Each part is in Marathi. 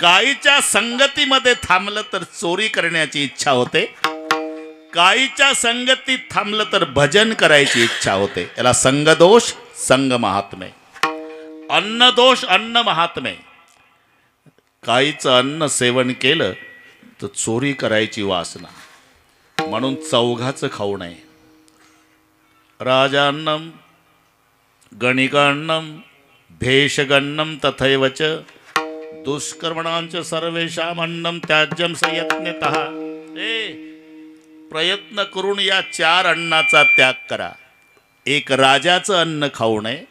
काहीच्या संगतीमध्ये थांबलं तर चोरी करण्याची इच्छा होते, काहीच्या संगतीत थांबलं तर भजन करायची इच्छा होते. याला संगदोष संग महात्मे, अन्नदोष अन्न महात्मे. काहीचं अन्न सेवन केलं तर चोरी करायची वासना, म्हणून चौघाचं खाऊ नये. राजान्नम गणिकान्नम भेषगन्नम तथैव च दुष्कर्मणांच सर्वेषाम अन्नम त्याज्यम संयत्नतः. प्रयत्न करून या 4 अन्नाचा त्याग करा. एक राजाचं अन्न खाऊ नये,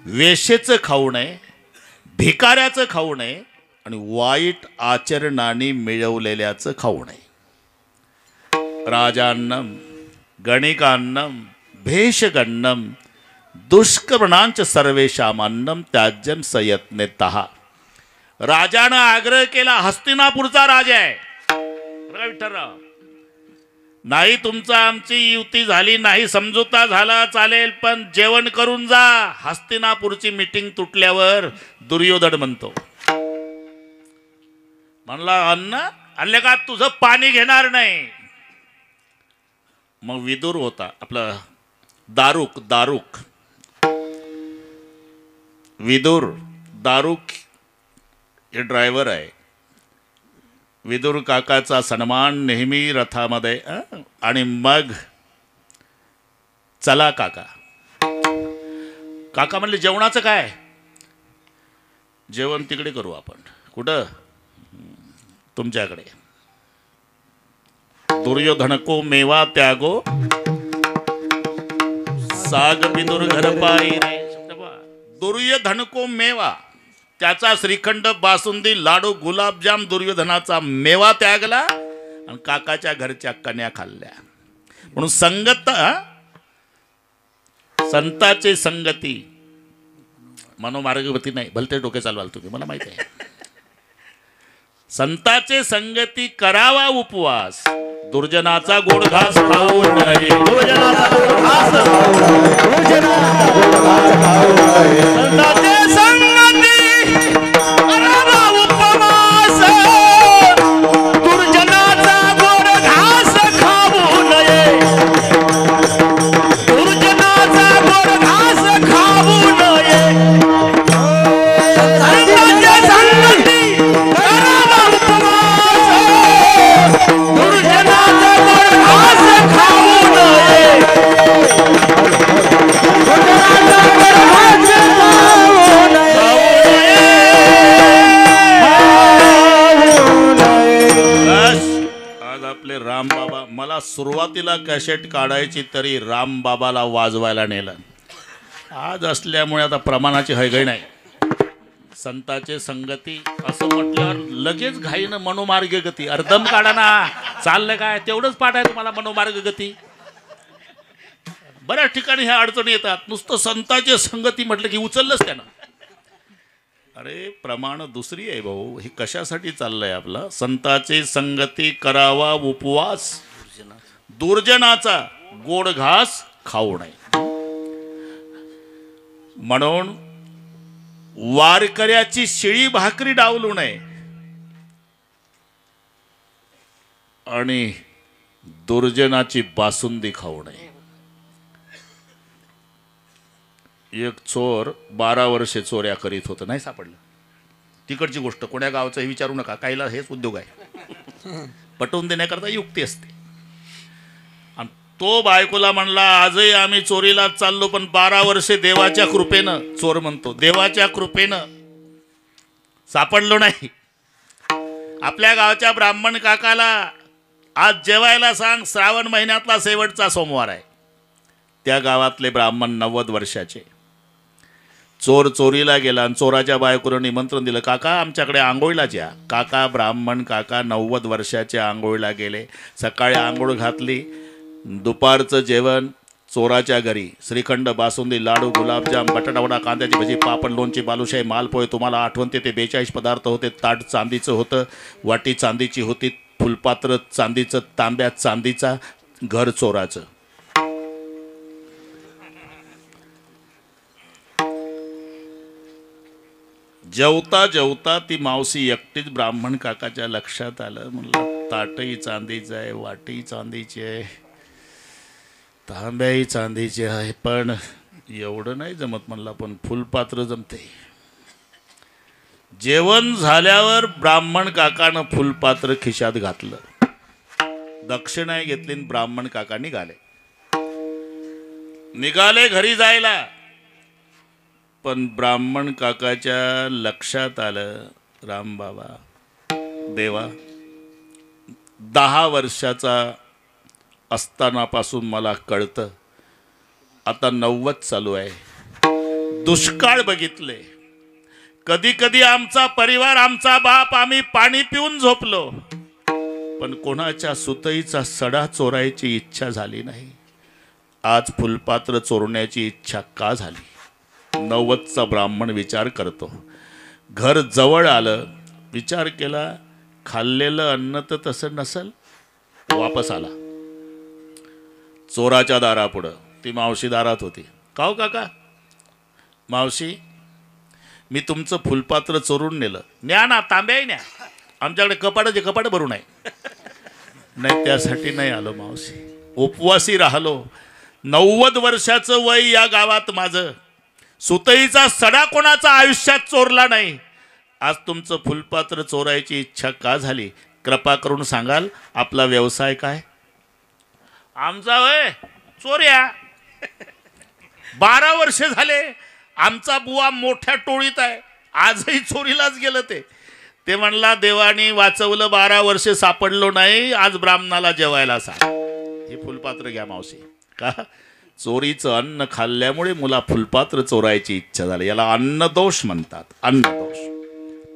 वेश्येचं खाऊ नये, भिकाऱ्याचं खाऊ नये आणि वाईट आचरणाने मिळवलेल्याचं खाऊ नये. राजान्नम गणिकान्नम भेषगन्नम दुष्कर्मणांच सर्वेषाम अन्नम त्याज्यम संयत्नतः. राजानं आग्रह केला, हस्तिनापूरचा राजा आहे विठ्ठलराव, नाही तुमचा आमची युती झाली नाही, समझोता झाला चालेल, पण जेवण करून जा. हस्तिनापूरची मीटिंग तुटल्यावर दुर्योधन म्हणतो, म्हणला अन्न आणले का, तुझं पाणी घेणार नाही. मग विदुर होता आपला दारुक विदुर, दारुक हे ड्रायव्हर आहे. विदुर काकाचा सन्मान नेहमी रथामध्ये. आणि मग चला काका. काका म्हणले जेवणाचं काय, जेवण तिकडे करू आपण. कुठं, तुमच्याकडे. दुर्योधन को मेवा त्यागो साग विदुर घर पाई रे. दुर्योधन को मेवा, त्याचा श्रीखंड बासुंदी लाडू गुलाबजाम दुर्योधनाचा मेवा त्यागला आणि काकाच्या घरच्या कन्या खाल्ल्या. म्हणून संगत, संताचे संगती मनोमार्गवती नाही. भलते डोके चालवाल तुम्ही, मला माहिती आहे. संताचे संगती करावा उपवास, दुर्जनाचा गोड घास खाऊ नये. संताचे संगती करावा उपवास, दुर्जनाचा गोड घास खाऊ नये. दुर्जनाचा गोड घास खाऊ नये. संताचे संगती करावा उपवास, दुर्जनाचा गोड घास खाऊ नये. आज आपले रामबाबा, मला सुरुवातीला कॅसेट काढायची तरी रामबाबाला वाजवायला नेलं. आज असल्यामुळे आता प्रमाणाची हयगय नाही. संताचे संगती असं म्हटल्यावर लगेच घाईनं मनोमार्ग गती. अर्धम काढा ना, चाललं काय, तेवढंच पाठ आहे तुम्हाला मनोमार्ग गती. बऱ्याच ठिकाणी ह्या अडचणी येतात. नुसतं संताचे संगती म्हटलं की उचललंच त्यानं. अरे प्रमाण दुसरी आहे भाऊ. हे कशासाठी चाललंय आपलं. संताचे संगती करावा उपवास, दुर्जनाचा गोड घास खाऊ नये. म्हणून वारकऱ्याची शिळी भाकरी डावलू नये आणि दुर्जनाची बासुंदी खाऊ नये. एक चोर 12 वर्षे चोऱ्या करीत होतं, नाही सापडलं. तिकडची गोष्ट, कोण्या गावचं हे विचारू नका, काहीला हेच उद्योग आहे. पटवून देण्याकरता युक्ती असते. आणि तो बायकोला म्हणला, आजही आम्ही चोरीला चाललो, पण 12 वर्षे देवाच्या कृपेनं, चोर म्हणतो, देवाच्या कृपेनं सापडलो नाही. आपल्या गावच्या ब्राह्मण काकाला आज जेवायला सांग, श्रावण महिन्यातला शेवटचा सोमवार आहे. त्या गावातले ब्राह्मण 90 वर्षाचे. चोर चोरीला गेला आणि चोराच्या बायकोनं निमंत्रण दिलं, काका आमच्याकडे आंघोळीला या. काका ब्राह्मण काका 90 वर्षाचे आंघोळीला गेले. सकाळी आंघोळ घातली, दुपारचं जेवण चोराच्या घरी. श्रीखंड बासुंदी लाडू गुलाबजाम बटाटावडा कांद्याची भजी पापड लोणची बालुशाही मालपोहे. तुम्हाला आठवणते ते 42 पदार्थ होते. ताट चांदीचं होतं, वाटी चांदीची होती, फुलपात्र चांदीचं, तांब्यात चांदीचा. घर चोराचं. जेवता जेवता ती मावशी एकटीच ब्राह्मण काकाच्या लक्षात आलं. म्हणलं ताटही चांदीचं आहे, वाटही चांदीची आहे, तांब्याही चांदीचे आहे, पण एवढं नाही जमत म्हणलं, पण फुलपात्र जमते. जेवण झाल्यावर ब्राह्मण काकानं फुलपात्र खिशात घातलं, दक्षिणा घेतली, ब्राह्मण काका निघाले घरी जायला. पण ब्राह्मण काकाच्या लक्षात आलं, राम बाबा देवा, 10 वर्षाचा असतानापासून मला कळतं, आता 90 चालू आहे, दुष्काळ बघितले, कधी कधी आमचा परिवार, आमचा बाप, आम्ही पाणी पिऊन झोपलो, पण कोणाच्या सुतईचा सडा चोरायची इच्छा झाली नाही. आज फुलपात्र चोरण्याची इच्छा का झाली? 90चा ब्राह्मण विचार करतो. घर जवळ आलं, विचार केला, खाल्लेलं अन्न तर तसं नसल. वापस आला. चोराच्या दारापुढं ती मावशी दारात होती. का हो काका? मावशी, मी तुमचं फुलपात्र चोरून नेलं. न्या ना, तांब्याही न्या, आमच्याकडे कपाट भरून आहे. नाही, त्यासाठी नाही आलो मावशी, उपवासी राहिलो. 90 वर्षाचं वय या गावात माझं, सुतईचा सडा कोणाचा आयुष्यात चोरला नाही. आज तुमचं फुलपात्र चोरायची इच्छा का झाली? कृपा करून सांगाल, आपला व्यवसाय काय? आमचा वय चोऱ्या. 12 वर्ष झाले. आमचा बुवा मोठ्या टोळीत आहे, आजही चोरीलाच गेलं. ते म्हणला, देवानी वाचवलं, 12 वर्ष सापडलो नाही, आज ब्राह्मणाला जेवायला सांग. हे फुलपात्र घ्या मावशी. का? चोरीचं अन्न खाल्ल्यामुळे मुला फुलपात्र चोरायची इच्छा झाली. याला अन्नदोष म्हणतात, अन्नदोष.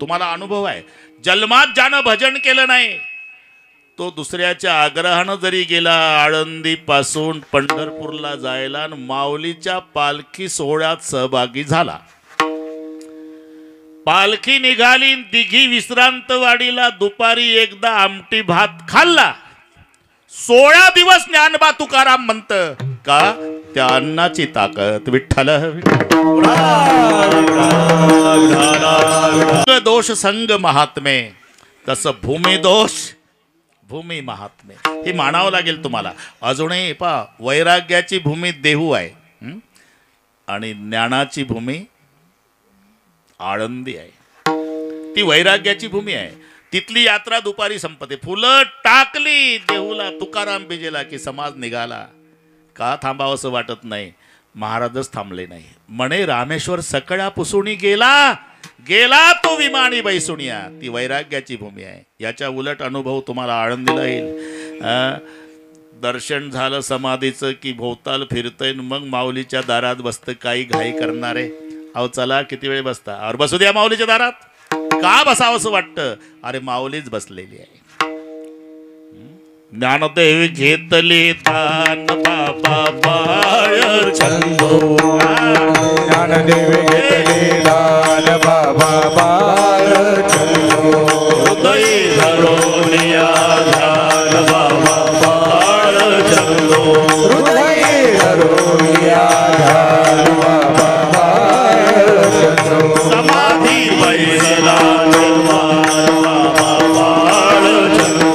तुम्हाला अनुभव आहे. जन्मात ज्यानं भजन केलं नाही, तो दुसऱ्याच्या आग्रहानं जरी गेला आळंदीपासून पंढरपूरला जायला आणि माऊलीच्या पालखी सोहळ्यात सहभागी झाला, पालखी निघाली, दिघी विश्रांतवाडीला दुपारी एकदा आमटी भात खाल्ला, 16 दिवस ज्ञानबा तुकाराम म्हणत. का? त्या अन्नाची ताकद. विठ्ठल दोष संग महात्मे, तसं भूमी दोष भूमी महात्मे हे मानावं लागेल तुम्हाला. अजूनही पहा, वैराग्याची भूमी देहू आहे आणि ज्ञानाची भूमी आळंदी आहे. ती वैराग्याची भूमी आहे. तिथली यात्रा दुपारी संपते. फुलं टाकली देहूला, तुकाराम बिजेला की समाज निघाला. का थांबावं असं वाटत नाही? महाराजच थांबले नाही. म्हणे रामेश्वर सकळा पुसुणी गेला, गेला तो विमानी बैसुनिया. ती वैराग्याची भूमी आहे. याच्या उलट अनुभव तुम्हाला आळंदीला येईल. दर्शन झालं समाधीचं की भोवताल फिरतय, मग माऊलीच्या दारात बसतं. काही घाई करणारे, अहो चला किती वेळ बसता? अरे बसू द्या माऊलीच्या दारात. का बसावं असं वाटतं? अरे माऊलीच बसलेली आहे. ज्ञानदेव घेतले दान बाबा बाळ छंदो, ज्ञानदेव घेतले दान बाबा बाळ छंदो, हृदय धरोनिया ध्यान बाबा बाळ छंदो, हृदय धरोनिया ध्यान बाबा बाळ छंदो, समाधी बैसला निर्वाण बाबा बाळ छंदो,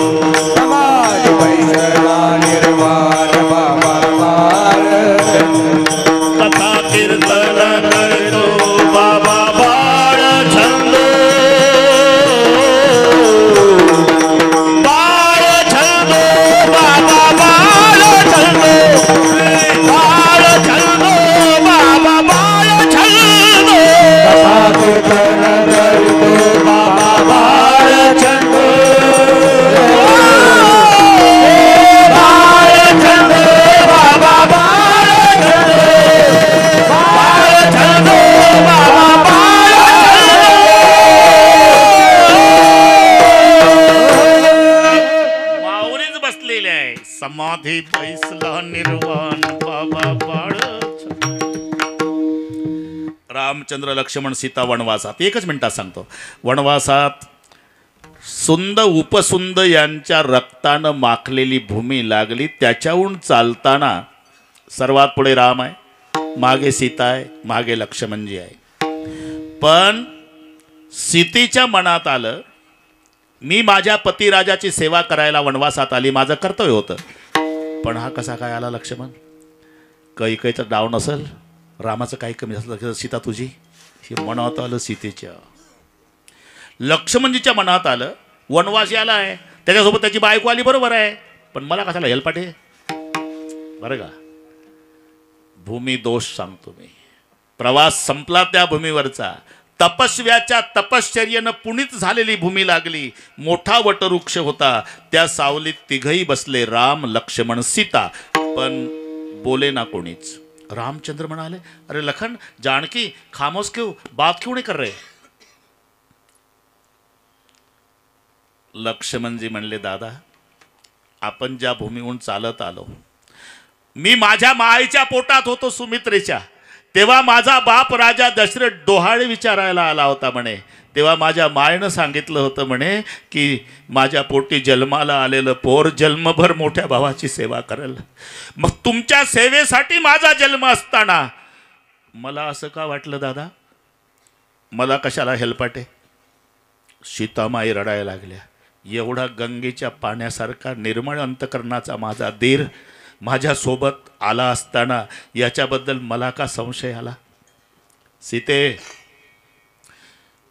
समाधी बैसला निर्वाण बाबा बाळ छंदो, कथा कीर्तन करतो बाबा बाळ छंदो, बाळ छंदो बाबा बाळ छंदो, बाळ छंदो बाबा बाळ छंदो, कथा कीर्तन करतो बाबा बाळ छंदो, बाळ छंदो बाबा बाळ छंदो, बाळ छंदो बाबा बाळ छंदो. माऊलीच बसलेले आहे. समाधी बैसला निर्वाण बाबा बाळ छंदो. रामचंद्र लक्ष्मण सीता वनवासात, एकच मिनिटात सांगतो. वनवासात सुंद उपसुंद यांच्या रक्तानं माखलेली भूमी लागली. त्याच्याहून चालताना सर्वात पुढे राम आहे, मागे सीता आहे, मागे लक्ष्मणजी आहे. पण सीतेच्या मनात आलं, मी माझ्या पतिराजाची सेवा करायला वनवासात आली, माझं कर्तव्य होतं. पण हा कसा काय आला लक्ष्मण? कैकेयीचा डाव नसल, रामाचं काही कमी असलं, सीता तुझी, हे मनात आलं सीतेच्या. लक्ष्मणजीच्या मनात आलं, वनवासी आला आहे, त्याच्यासोबत त्याची बायको आली, बरोबर आहे, पण मला कशाला हेलपाटे. बरं का, भूमी दोष सांगतो मी. प्रवास संपला त्या भूमीवरचा. तपस्व्याच्या तपश्चर्येनं पुनीत झालेली भूमी लागली. मोठा वटवृक्ष होता, त्या सावलीत तिघही बसले, राम लक्ष्मण सीता. पण बोले ना कोणीच. रामचंद्र म्हणाले, अरे लखन जानकी खामोश क्यों, बात क्यों नहीं कर रहे? लक्ष्मणजी म्हणले, दादा आपण ज्या भूमीहून चालत आलो, मी माझ्या माईच्या पोटात होतो सुमित्रेच्या, तेव्हा माझा बाप राजा दशरथ डोहाळे विचारायला आला होता म्हणे. तेव्हा माझ्या मायनं सांगितलं होतं म्हणे की माझ्या पोटी जन्माला आलेलं पोर जन्मभर मोठ्या भावाची सेवा करेल. मग तुमच्या सेवेसाठी माझा जन्म असताना मला असं का वाटलं दादा, मला कशाला हेलपाटे? सीतामाई रडायला लागल्या. एवढा गंगेच्या पाण्यासारखा निर्मळ अंतकरणाचा माझा दीर माझ्यासोबत आला असताना याच्याबद्दल मला का संशय आला? सीते,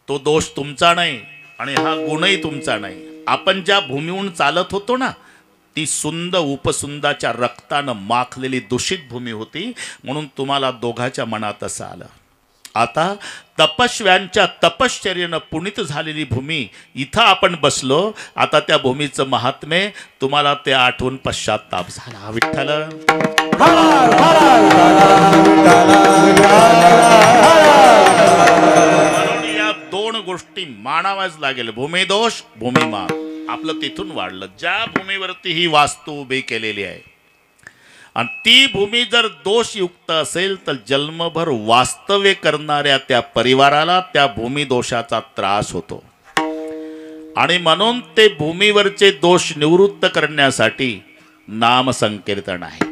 तो दोष तुमचा नाही आणि हा गुणही तुमचा नाही. आपण ज्या भूमीहून चालत होतो ना, ती सुंद उपसुंदाच्या रक्तानं माखलेली दूषित भूमी होती, म्हणून तुम्हाला दोघाच्या मनात असं आलं. आता तपस्व्यांच्या तपश्चर्येनं पुनीत झालेली भूमी, इथं आपण बसलो, आता त्या भूमीचं महात्म्य तुम्हाला ते आठवून पश्चाताप झाला. विठ्ठल या दोन गोष्टी मानाव्याच लागेल. भूमिदोष, भूमिमान आपलं तिथून वाढलं. ज्या भूमीवरती ही वास्तू उभी केलेली आहे आणि ती भूमी जर दोषयुक्त असेल तर जन्मभर वास्तव्य करणाऱ्या त्या परिवाराला त्या भूमी दोषाचा त्रास होतो. आणि म्हणून ते भूमीवरचे दोष निवृत्त करण्यासाठी नामसंकीर्तन आहे.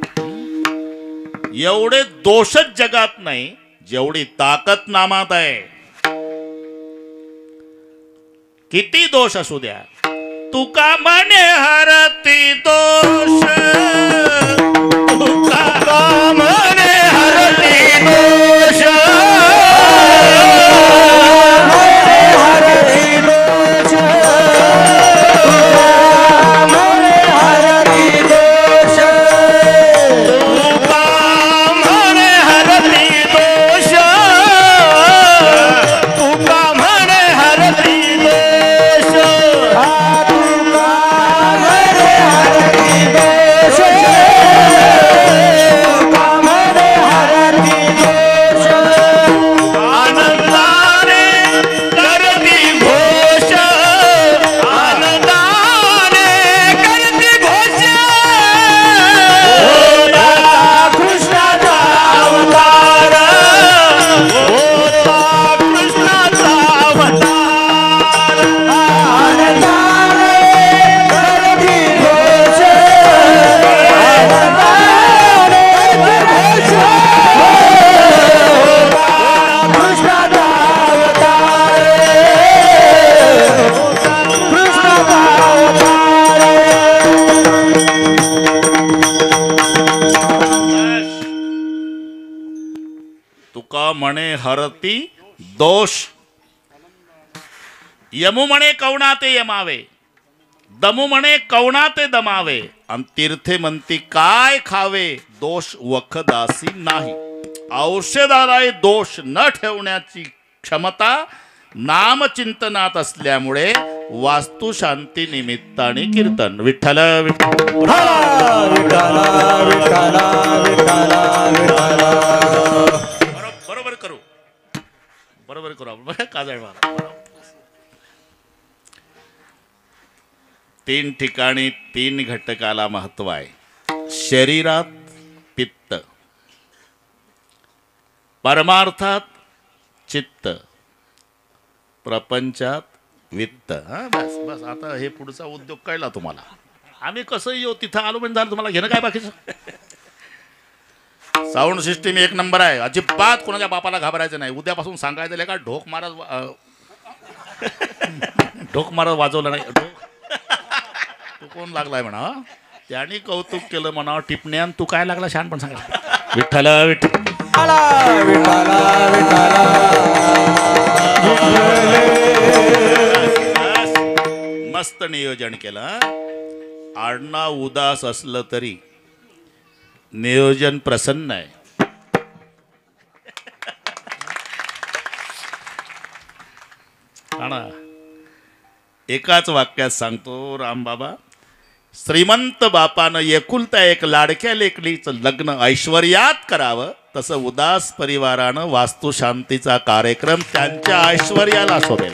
एवढे दोषच जगात नाही जेवढी ताकद नामात आहे. किती दोष असू द्या, तुका म्हणे हरती दोष, तुका म्हणे हरती दोष, हरती दोष, तुका म्हणे हरती दोष, तुका म्हणे हरती दोष, तुका म्हणे हरती दोष, तुका म्हणे हरती दोष, म्हणे हरती दोष. यमू म्हणे कवणाते यमावे, दमू म्हणे कवणाते दमावे, आणि तीर्थे म्हणती काय खावे, दोष वखदासी नाही. औषधालाय दोष न ठेवण्याची क्षमता नामचिंतनात असल्यामुळे वास्तू शांती निमित्ताने कीर्तन. विठ्ठल बरोबर करू, बरोबर करू आपण. काजळ मारा. तीन ठिकाणी तीन घटकाला महत्व आहे. शरीरात पित्त, परमार्थात चित्त, प्रपंचात वित्त. बस बस, आता हे पुढचा उद्योग कळला तुम्हाला. आम्ही कसं येऊ तिथं आलो म्हणजे झालं. तुम्हाला घेणं काय बाकीचं. साऊंड सिस्टीम एक नंबर आहे. अजिबात कोणाच्या बापाला घाबरायचं नाही. उद्यापासून सांगायचं का ढोक महाराज ढोक मारत वाजवला नाही तू कोण लागलाय म्हणा. त्याने कौतुक केलं म्हणा टिपण्यान. तू काय लागला छान पण सांगा. विठ्ठल विठ्ठल मस्त नियोजन केलं. आडनाव उदास असलं तरी नियोजन प्रसन्न आहे. एकाच वाक्यात सांगतो रामबाबा. श्रीमंत बापानं एकुलता एक लाडक्या लेकलीचं लग्न ऐश्वर्यात करावं, तसं उदास परिवारानं वास्तुशांतीचा कार्यक्रम त्यांच्या ऐश्वर्याला शोभेल.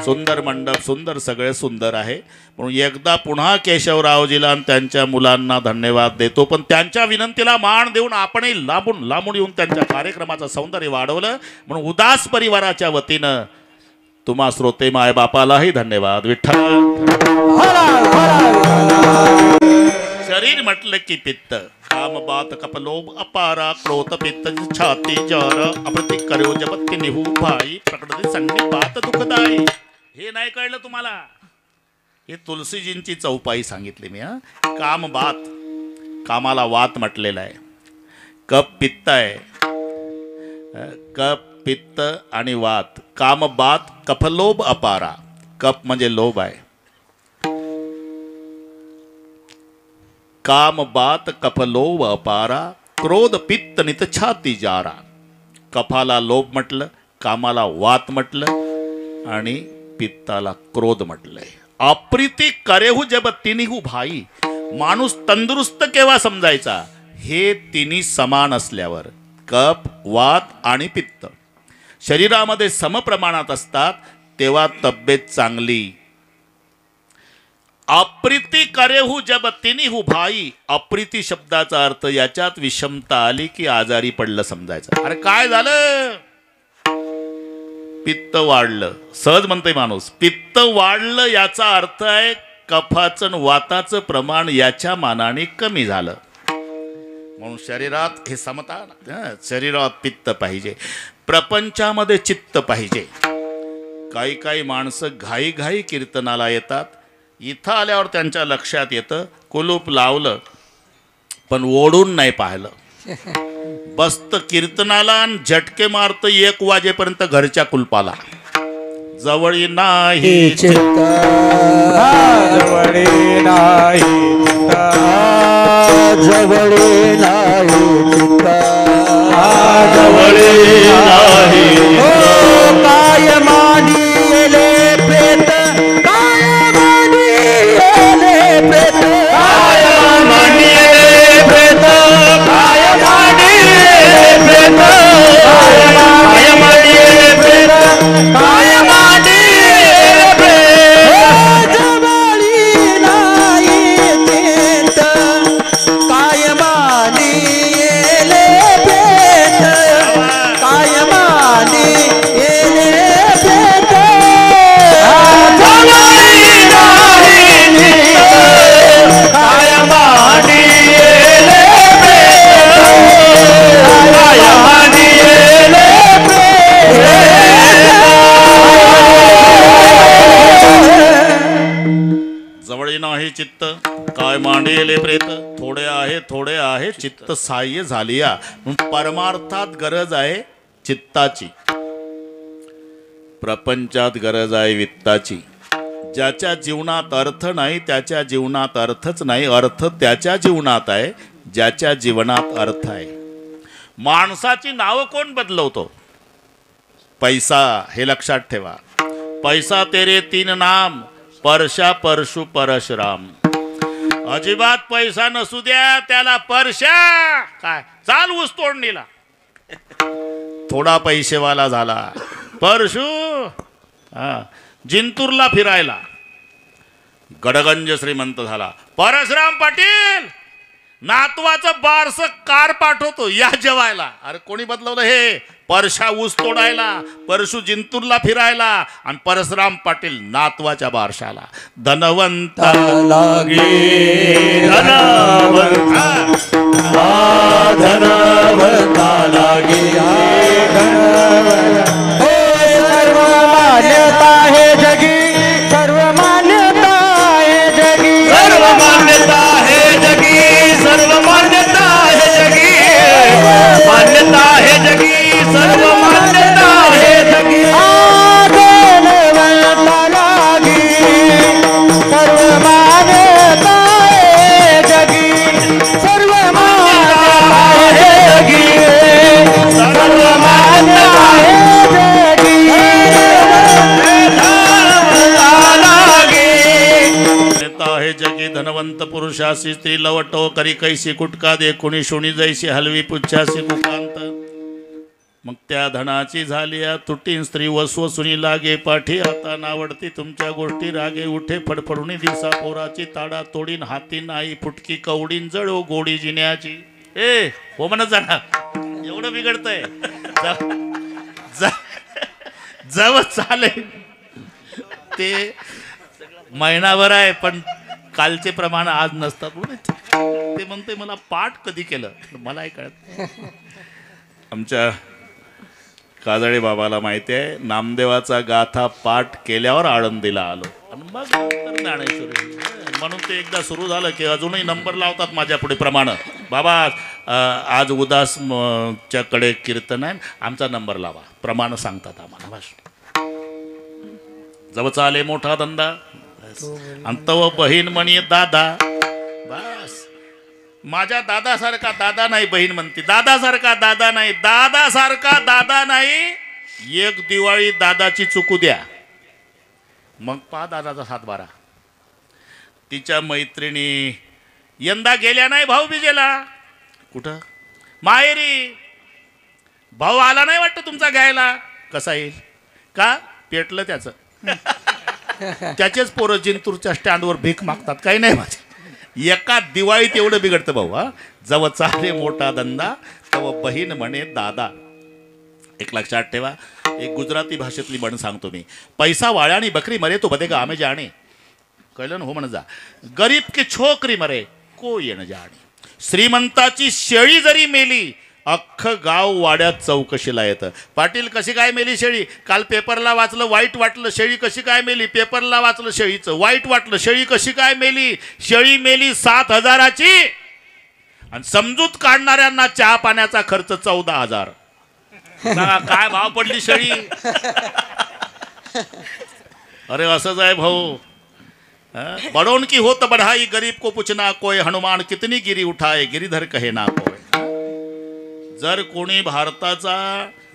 सुंदर मंडप, सुंदर, सगळे सुंदर आहे. म्हणून एकदा पुन्हा केशवरावजीला आणि त्यांच्या मुलांना धन्यवाद देतो. पण त्यांच्या विनंतीला मान देऊन आपणही लांबून लांबून येऊन त्यांच्या कार्यक्रमाचं सौंदर्य वाढवलं. म्हणून उदास परिवाराच्या वतीनं तुम्हा श्रोते माय बापालाही धन्यवाद. विठ्ठल. शरीर म्हटलं की पित्त, काम बात कपलोभ अपारा क्रोध पित्त छाती जर अप्रति करो जपत्ती निहू भाई प्रकृती संगी बात दुखदाई. हे नाही कळलं तुम्हाला? हे तुलसीजींची चौपाई सांगितली मी. काम बात, कामाला वात म्हटलेला आहे. कप पित्त आहे. कप पित्त आणि वात. काम बात कफलोभ अपारा. कप म्हणजे लोभ आहे. काम बात कफलोभ अपारा क्रोध पित्त नित छाती जारा. कफाला लोभ म्हटलं, कामाला वात म्हटलं आणि पित्ताला क्रोध म्हटलंय. अप्रीती करेहू जब तिन्ही भाई. माणूस तंदुरुस्त केव्हा समजायचा? हे तिन्ही समान असल्यावर. कफ, वात आणि पित्त शरीरामध्ये समप्रमाणात असतात तेव्हा तब्येत चांगली. अप्रीती करेहू जब तिन्ही भाई. अप्रीती शब्दाचा अर्थ याच्यात विषमता आली की आजारी पडलं समजायचं. अरे काय झालं? पित्त वाढलं. सहज म्हणतोय माणूस, पित्त वाढलं याचा अर्थ आहे कफाचं वाताचं प्रमाण याच्या मानाने कमी झालं. म्हणून शरीरात हे समता, शरीरात पित्त पाहिजे, प्रपंचामध्ये चित्त पाहिजे. काही काही माणसं घाई घाई कीर्तनाला येतात. इथं आल्यावर त्यांच्या लक्षात येतं कुलूप लावलं पण ओढून नाही पाहिलं. बसत कीर्तनाला आणि झटके मारत 1 वाजेपर्यंत घरच्या कुलपाला. जवळी नाही चित्ता, जवळी नाही चित्ता, जवळी नाही चित्ता, जवळी नाही. काय मानिले प्रेत, काय मानिले प्रेत, काय मानिले प्रेत, काय मानिले प्रेत, काय मानिले प्रेत, काय मानिले प्रेत. जवळी नाही चित्त, काय मानिले प्रेत, काय मानिले प्रेत. जवळी नाही चित्त, काय मानिले प्रेत, काय मानिले प्रेत. जवळी नाही चित्त, काय मांडिले प्रेत. थोडे आहे चित्त सहाय्य झालिया. परमार्थात गरज आहे चित्ताची, प्रपंचात गरज आहे वित्ताची. ज्याच्या जीवनात अर्थ नाही त्याच्या जीवनात अर्थच नाही. अर्थ त्याच्या जीवनात आहे ज्याच्या जीवनात अर्थ आहे. माणसाची नावं कोण बदलवतो? पैसा. हे लक्षात ठेवा. पैसा तेरे 3 नाम, परशा परशु परशुराम. अजिबात पैसा नसू द्या त्याला परशा. काय चाल ऊस तोडणीला. थोडा पैसेवाला झाला परशु. जिंतूरला फिरायला. गडगंज श्रीमंत झाला. परशुराम पाटील नातवाचं बारस कार पाठवतो या जेवायला. अरे कोणी बदलवलं हे? परशा ऊस तोडायला, परशु जिंतूरला फिरायला आणि परशुराम पाटील नातवाच्या बारशाला. धनवंता लागे धनवंता, धनवंता लागे धनवंता. सर्व मान्य लागे धनवंत पुरुषासी स्त्री लवटो करी कैसी कुटका दे कुणी शुणी जैसी हलवी पुच्छासी कुकांत. मग त्या धनाची झाली या तुटीन स्त्री वसवसुनी लागे पाठी आता नावडती तुमच्या गोष्टी रागे उठे फडफडुनी दिवसा पोराची ताडा तोडीन हाती नाही फुटकी कवडीन जळो गोडी जिन्याची. ए हो म्हणत जाणार एवढं बिघडतंय जवळ चाले ते महिनाभर आहे पण कालचे प्रमाण आज नसतात. ते म्हणते मला पाठ कधी केलं मलाही कळत. आमच्या काजळे बाबाला माहिती आहे नामदेवाचा गाथा पाठ केल्यावर आळंदीला आलो आणि मग नंतर ज्ञानेश्वरी. म्हणून ते एकदा सुरू झालं की अजूनही नंबर लावतात माझ्या पुढे प्रमाण. बाबा आज उदास च्याकडे कीर्तन आहे आमचा नंबर लावा प्रमाण सांगतात आम्हाला. बस जवळ चाले मोठा धंदा आणि तव बहीण म्हणे दादा. बस माझ्या दादासारखा दादा नाही बहीण म्हणते. दादासारखा दादा नाही दादासारखा दादा नाही. एक दिवाळी दादाची चुकू द्या मग पहा दादाचा 7-12. तिच्या मैत्रिणी यंदा गेल्या नाही भाऊबीजेला. कुठं माहेरी. भाऊ आला नाही वाटतं तुमचा घ्यायला. कसा येईल का पेटलं त्याचं. त्याचेच पोरं जिंतूरच्या स्टँडवर भीक मागतात. काही नाही माझे एका दिवाळीत एवढं बिघडतं भाऊ. हा जवळ चाले मोठा धंदा तव बहीण म्हणे दादा. एक लक्षात ठेवा एक गुजराती भाषेतली म्हण सांगतो मी. पैसा वाळ्यानी बकरी मरे तो बदेगा आमे जाणे. कळलं ना हो म्हण जा. गरीब की छोकरी मरे को येणं जाणे. श्रीमंताची शेळी जरी मेली अख्खं गाव वाड्यात चौकशीला येतं. पाटील कशी काय मेली शेळी. काल पेपरला वाचलं वाईट वाटलं. शेळी कशी काय मेली. पेपरला वाचलं शेळीचं वाईट वाटलं. शेळी कशी काय मेली. शेळी मेली 7,000ची आणि समजूत काढणाऱ्यांना चहा पाण्याचा खर्च 14,000. काय भाव पडली शेळी. अरे असंच आहे भाऊ. बड़ोन की होत बढ़ाई गरीब को पूछना कोई हनुमान कितनी गिरी उठाए गिरीधर कहे ना कोय. जर कोणी भारताचा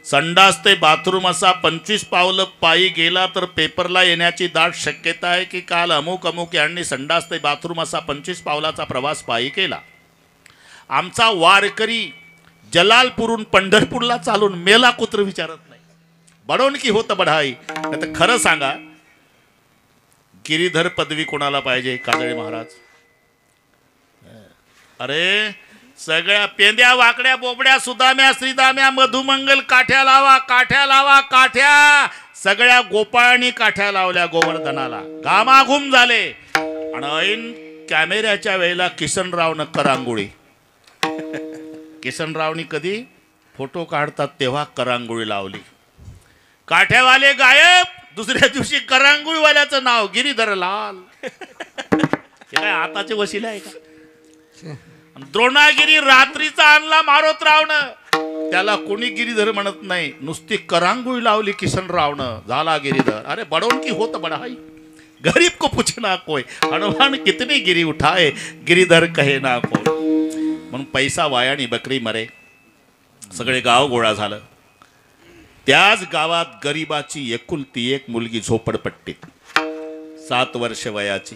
संडास ते बाथरूम असा 25 पावलं पायी गेला तर पेपरला येण्याची दाट शक्यता आहे की काल अमुक अमुक यांनी संडास ते बाथरूम असा 25 पावलाचा प्रवास पायी केला. आमचा वारकरी जलालपूरहून पंढरपूरला चालून मेला कुत्र विचारत नाही. बडोन की होत बढाई. आता खरं सांगा गिरीधर पदवी कोणाला पाहिजे. काजळे महाराज. अरे सगळ्या पेंद्या वाकड्या बोबड्या सुदाम्या श्रीदाम्या मधुमंगल काठ्या लावा काठ्या लावा काठ्या. सगळ्या गोपाळांनी काठ्या लावल्या गोवर्धनाला. घामाघूम झाले आणि ऐन कॅमेऱ्याच्या वेळेला किसनरावनं करांगोळी. किसनरावनी कधी फोटो काढतात तेव्हा करांगोळी लावली. काठ्यावाले गायब. दुसऱ्या दिवशी करांगोळीवाल्याचं नाव गिरीधर लाल. हे काय आताचे वशिले आहे का. द्रोणागिरी रात्रीचा आणला मारोतरावनं. त्याला कोणी गिरीधर म्हणत नाही. नुसती करांगोळी लावली किसनरावनं झाला गिरीधर. अरे बडोन की होत बढाई गरीब को पूछना कोई हनुमान कितनी गिरी उठाए गिरीधर कहे ना कोई. म्हणून पैसा वायानी बकरी मरे. सगळे गाव गोळा झालं. त्याच गावात गरीबाची एकुलती एक मुलगी झोपडपट्टीत 7 वर्ष वयाची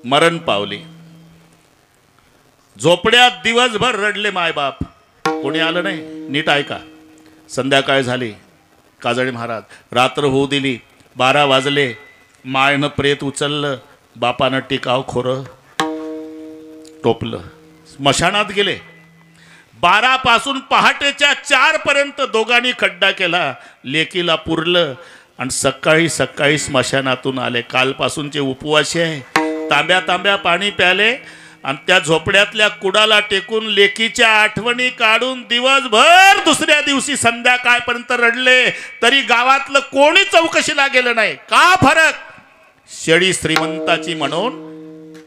मरण पावली. झोपड्यात दिवसभर रडले मायबाप. कोणी आलं नाही. नीट ऐका. संध्याकाळ झाली. काजळे महाराज रात्र होऊ दिली. 12 वाजले. मायनं प्रेत उचललं. बापानं टिकाव खोरं टोपलं. स्मशानात गेले. 12 पासून पहाटेच्या 4 पर्यंत दोघांनी खड्डा केला. लेकीला पुरलं आणि सकाळी सकाळी स्मशानातून आले. कालपासूनचे उपवासी आहे. तांब्या तांब्या पाणी प्याले आणि त्या झोपड्यातल्या कुडाला टेकून लेकीच्या आठवणी काढून दिवसभर दुसऱ्या दिवशी संध्याकाळपर्यंत रडले. तरी गावातलं कोणी चौकशीला गेलं नाही. का फरक. शेळी श्रीमंताची म्हणून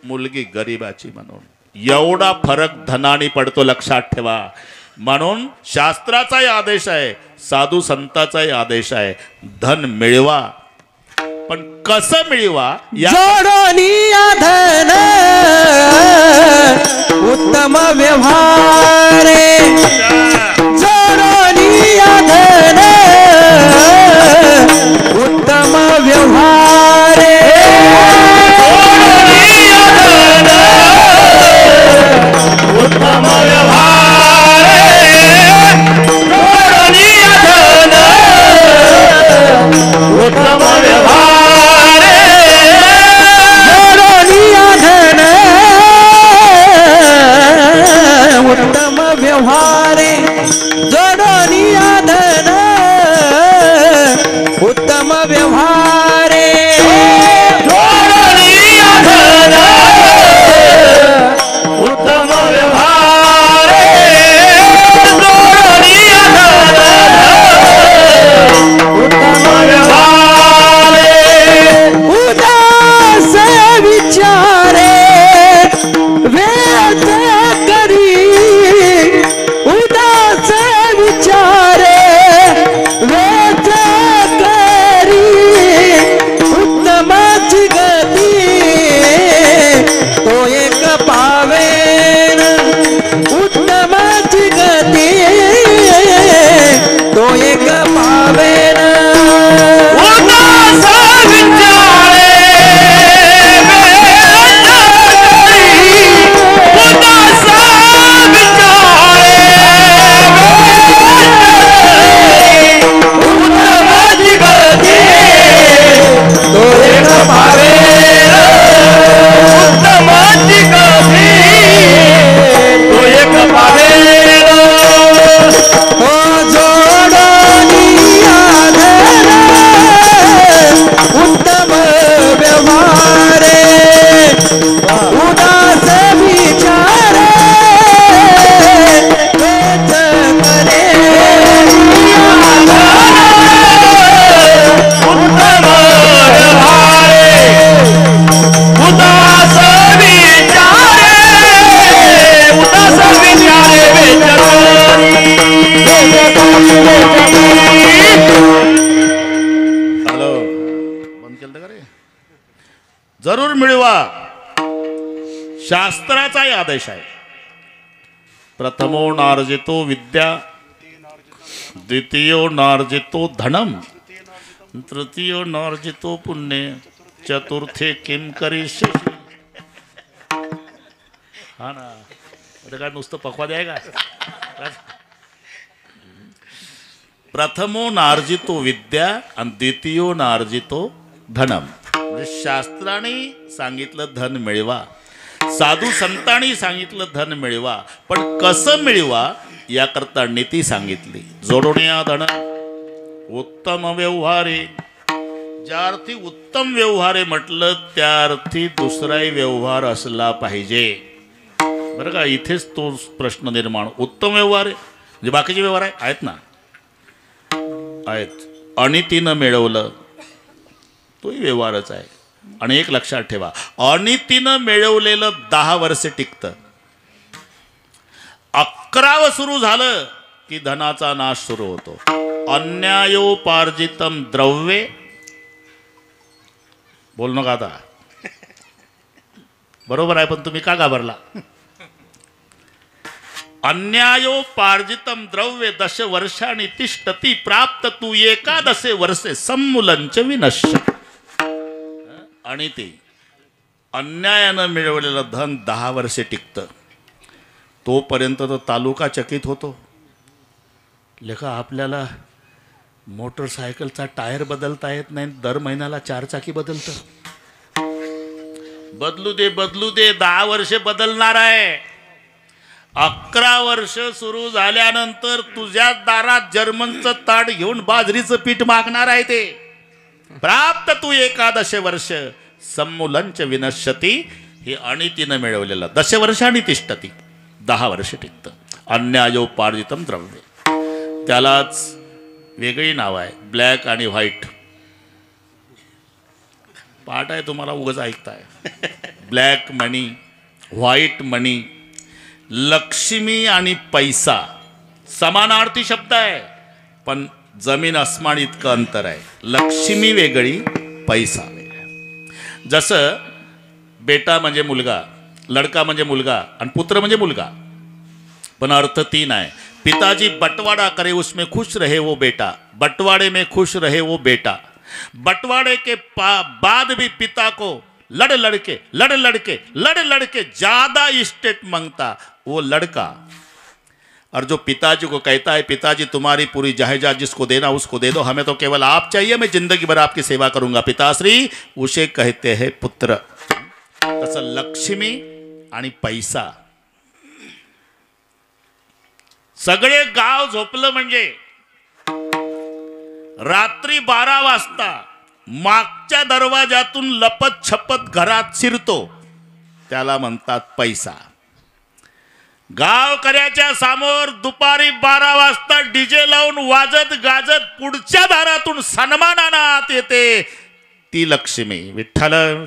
मुलगी गरीबाची म्हणून. एवढा फरक धनाने पडतो लक्षात ठेवा. म्हणून शास्त्राचाही आदेश आहे साधू संताचाही आदेश आहे धन मिळवा पण कसं मिळवा. जोडोनिया धन उत्तम व्यवहारे. जोडोनिया धन उत्तम व्यवहारे. उत्तम व्यवहार जोडोनिया धन उत्तम व्यवहारे जोडोनिया धन उत्तम व्यवहारे जोडोनिया धन उत्तम व्यवहार जोडोनिया धन उत्तम व्यवहार उदास विचारे वेद करी उदास विचारे वेद करी उत्तमाची गती तो एक पावेन उत्तमाची गती तो एक पावेन उदास विचारे उदास उत्तमाची गती तो एक पावेन उत्तमाची गती तो एक पावेल हो जोडोनिया धन उत्तम व्यवहारे उदास विचारे वेद करे उत्तम व्यवहारे उदास विचारे उदास विचारे हॅलो बंद केलं का रे जरूर मिळवा शास्त्राचाही आदेश आहे प्रथमो नार्जितो विद्या द्वितीयो नार्जितो धनम तृतीयो नार्जितो पुण्य चतुर्थे किम करिष्यसि हा ना आता काय नुसतं पकवाद आहे का प्रथमो नार्जितो विद्या आणि द्वितीयो नार्जितो धनम म्हणजे शास्त्राने सांगितलं धन मिळवा साधू संतांनी सांगितलं धन मिळवा पण कसं मिळवा याकरता नीती सांगितली जोडोनिया धन उत्तम व्यवहारे ज्या अर्थी उत्तम व्यवहारे म्हटलं त्या अर्थी दुसराही व्यवहार असला पाहिजे बरं का इथेच तो प्रश्न निर्माण उत्तम व्यवहार आहे म्हणजे बाकीचे व्यवहार आहेत ना आहेत अनितीनं मिळवलं तोही व्यवहारच आहे आणि एक लक्षात ठेवा अनितीनं मिळवलेलं 10 वर्षे टिकतं 11वं सुरू झालं की धनाचा नाश सुरू होतो अन्यायोपार्जितम द्रव्ये बोल नका आता बरोबर आहे पण तुम्ही का घाबरला अन्यायोपार्जितम द्रव्य 10 वर्षांनी तिष्ठती प्राप्त तू एकादशे वर्षे सम्मुलंच विनश्य आणि ते अन्यायानं मिळवलेलं धन 10 वर्षे टिकतं तोपर्यंत तो तालुका चकित होतो लेखा आपल्याला मोटरसायकलचा टायर बदलता येत नाही दर महिन्याला 4 चाकी बदलतं बदलू दे 10 वर्षे बदलणार आहे 11 वर्ष सुरू झाल्यानंतर तुझ्या दारात जर्मनचं ताट घेऊन बाजरीचं पीठ मागणार आहे ते प्राप्त तू एकादशे वर्ष सम्मुलंच विनश्यती हे अनितीनं मिळवलेलं 10 वर्षांनी तिष्ठती 10 वर्ष टिकतं अन्यायोपार्जितम द्रव्य त्यालाच वेगळी नाव आहे ब्लॅक आणि व्हाईट पाठ आहे तुम्हाला उगाच ऐकताय ब्लॅक मनी व्हाईट मनी लक्ष्मी आणि पैसा समानार्थी शब्द आहे पण जमीन अस्मान इतकं अंतर आहे लक्ष्मी वेगळी पैसा वेगळा जसं बेटा म्हणजे मुलगा लडका म्हणजे मुलगा आणि पुत्र म्हणजे मुलगा पण अर्थ 3 आहे पिताजी बंटवारा करे उसमें खुश रहे वो बेटा बंटवारे में खुश रहे वो बेटा बंटवारे के बाद भी पिता को लड़ लड़के ज्यादा स्टेट मांगता वो लड़का और जो पिताजी को कहता है पिताजी तुम्हारी पूरी जायदाद जिसको देना उसको दे दो, हमें तो केवल आप चाहिए, मैं जिंदगी भर आपकी सेवा करूंगा पिताश्री, उसे कहते हैं पुत्र. तसं लक्ष्मी आणि पैसा. सगळे गाव झोपलं म्हणजे रात्री 12 वाजता मागच्या दरवाजातून लपत छपत घरात शिरतो, त्याला म्हणतात पैसा. गावकऱ्याच्या समोर दुपारी 12 वाजता डीजे लावून वाजत गाजत पुढच्या दारातून सन्मानानं आत येते, ती लक्ष्मी. विठ्ठल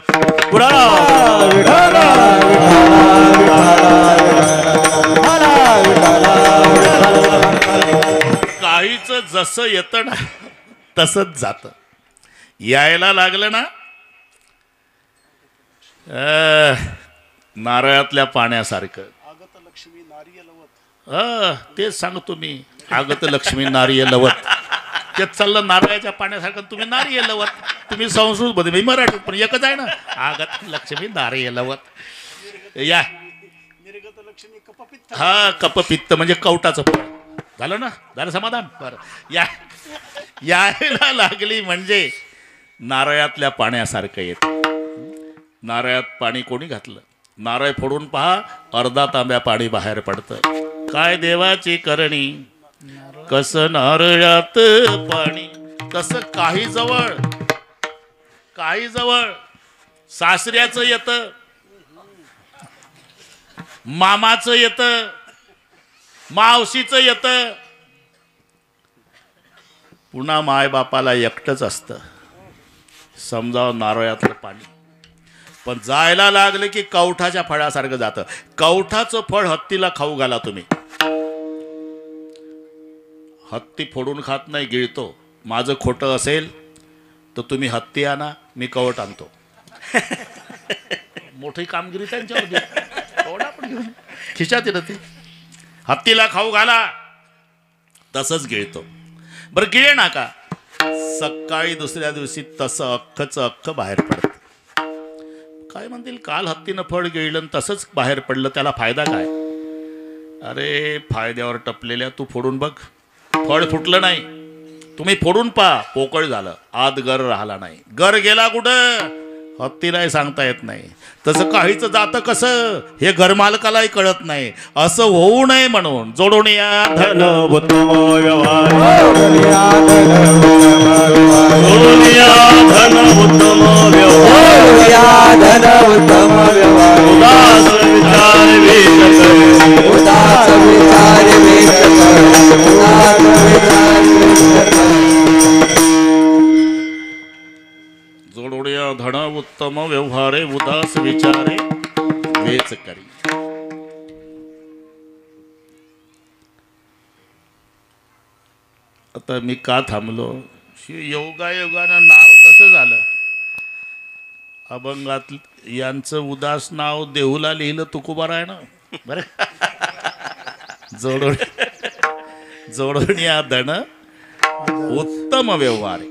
काहीच जसं येतं ना तसंच जातं. यायला लागलं ना नारळातल्या पाण्यासारखं. तेच सांगतो मी, आगत लक्ष्मी नारिय लवत. तेच चाललं नारळाच्या पाण्यासारखं, तुम्ही नारिय लवत. तुम्ही संस्कृत मध्ये, मी मराठीत, पण एकच आहे ना. आगत लक्ष्मी नारिय लवत. या हा कपपित्त म्हणजे कवटाचं फळ. झालं ना, झालं समाधान. बरं यायला लागली म्हणजे नारळातल्या पाण्यासारखं येत. नारळात पाणी कोणी घातलं? नारळ फोडून पहा, अर्धा तांब्या पाणी बाहेर पडतं. काय देवाची करणी, कसं नारळात पाणी. तसं काही जवळ सासऱ्याचं येतं, मामाचं येतं, मावशीचं येतं, पुन्हा मायबापाला एकटंच असतं. समजावं नारळातलं पाणी. पण जायला लागले की कवठाच्या फळासारखं जातं. कवठाचं फळ हत्तीला खाऊ घाला तुम्ही, हत्ती फोडून खात नाही, गिळतो. माझं खोटं असेल तर तुम्ही हत्ती आणा, मी कवट आणतो. मोठी कामगिरी त्यांच्यावर. पण घेऊन खिशात येतं ते. हत्तीला खाऊ घाला, तसंच गिळतो. बरं गिळे नाका, सकाळी दुसऱ्या दिवशी तसं अख्खचं अख्खं बाहेर पडतं. काय म्हणतील, काल हत्तीनं फळ गिळलं तसंच बाहेर पडलं, त्याला फायदा काय? अरे फायद्यावर टपलेल्या, तू फोडून बघ, फळ फुटलं नाही. तुम्ही फोडून पहा, पोकळ झालं, आत गर राहिला नाही. गर गेला कुठं हत्तीलाही सांगता येत नाही. तसं काहीच जातं कसं हे घरमालकालाही कळत नाही. असं होऊ नये म्हणून जोडून या धन उत्तम व्यवहार, धन उत्तम व्यवहार, धन उत्तम व्यवहार. उदास विचार वेद कर, उदास विचार वेद कर, उदास विचार वेद कर. जोडोड्या धन उत्तम व्यवहारे, उदास विचारे वेच करी. आता मी का थांबलो? योगायोगानं नाव तसं झालं. अभंगात यांचं उदास नाव देहूला लिहिलं तुकोबारायनं. बरं जोडोड्या धन उत्तम व्यवहारे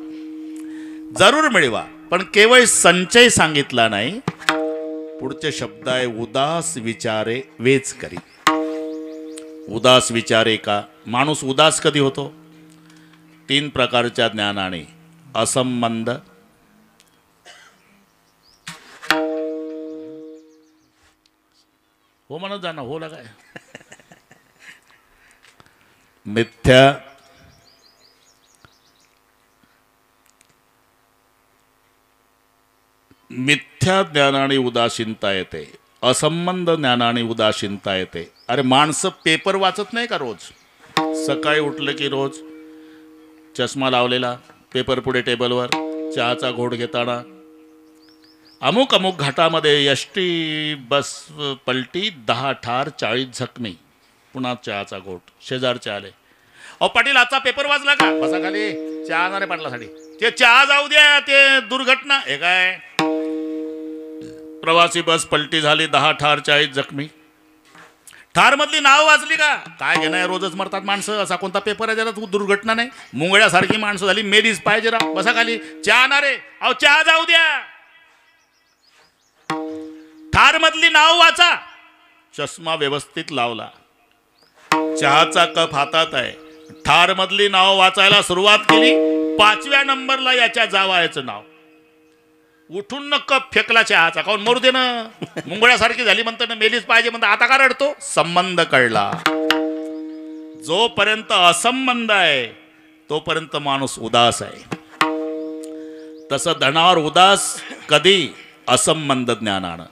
जरूर मिळवा, पण केवळ संचय सांगितला नाही. पुढचे शब्द आहे उदास विचारे वेच करी. उदास विचारे का? माणूस उदास कधी होतो? 3 प्रकारच्या ज्ञानाने. असंबंध, हो म्हणत जाणं, हो लागाय. मिथ्या, मिथ्या ज्ञानाने उदासीनता येते, असंबंध ज्ञानाने उदासीनता येते. अरे माणसं पेपर वाचत नाही का रोज? सकाळी उठलं की रोज चष्मा लावलेला, पेपर पुढे टेबलवर, चहाचा घोट घेताना अमुक अमुक घाटामध्ये एसटी बस पलटी, 10 ठार 40 जखमी. पुन्हा चहाचा घोट, शेजारचे आले, अहो पाटील आजचा पेपर वाचला का? बसा खाली, चहा आणणारे पाटलासाठी. ते चहा जाऊ द्या, ते दुर्घटना. हे काय, प्रवासी बस पलटी झाली, 10 ठार 40 जखमी. ठार मधली नाव वाचली का? काय घेणार, रोजच मरतात माणसं. असा कोणता पेपर आहे ज्याला तू दुर्घटना नाही? मुंगळ्यासारखी माणसं झाली, मेरीज पाहिजे रा. बसा खाली, चहा आणणारे, अहो चहा जाऊ द्या. ठार मधली नाव वाचा. चष्मा व्यवस्थित लावला, चहाचा कप हातात आहे. ठार मधली नाव वाचायला सुरुवात केली. 5व्या नंबरला याच्या जावयाचं नाव. उठून न कप फेकला चहाचा. काऊन मरू दे ना, मुंगळ्यासारखी झाली म्हणतो ना, मेलीच पाहिजे म्हणतो. आता का रडतो? संबंध कळला. जोपर्यंत असंबंध आहे तोपर्यंत माणूस उदास आहे. तसं धनावर उदास कधी? असंबंध ज्ञानानं.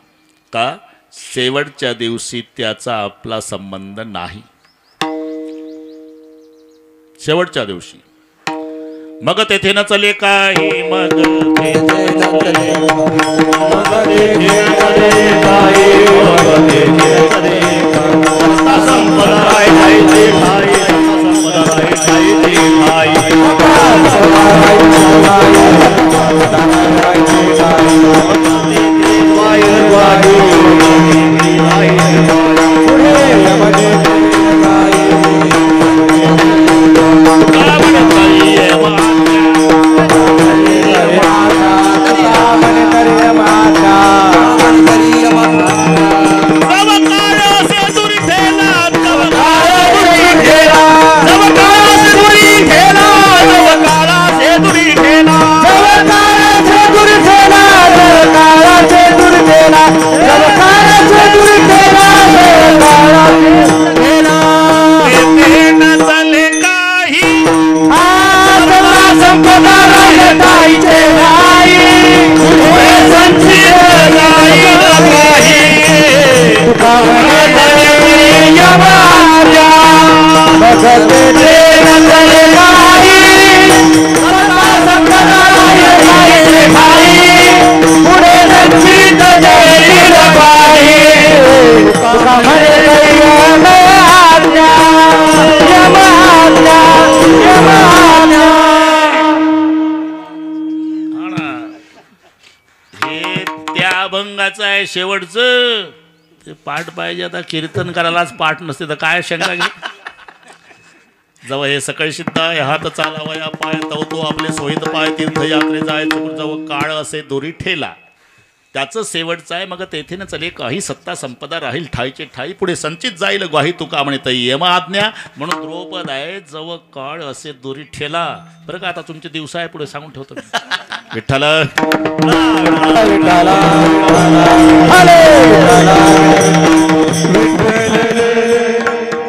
का? शेवटच्या दिवशी त्याचा आपला संबंध नाही. शेवटच्या दिवशी मग तेथे न चले काही, मग अभंगाचं आहे शेवटचं. ते पाठ पाहिजे. आता कीर्तन करायलाच पाठ नसते तर काय शंका घे. जवळ हे सकाळी सिद्ध हात चालावया पाय तवतो आपले सोहित पाय तीर्थयात्रे जाय चुकून जवळ काळ असे दोरी ठेला. त्याचं शेवटचं आहे. मग तेथे न चले काही सत्ता संपदा राहील ठाईचे ठाई पुढे संचित जाईल ग्वाही तुका म्हणे तई यम आज्ञा. म्हणून द्रौपद आहे जवळ काळ असे दोरी ठेला. बरं का? आता तुमचे दिवस आहे पुढे सांगून ठेवतो. विठ्ठल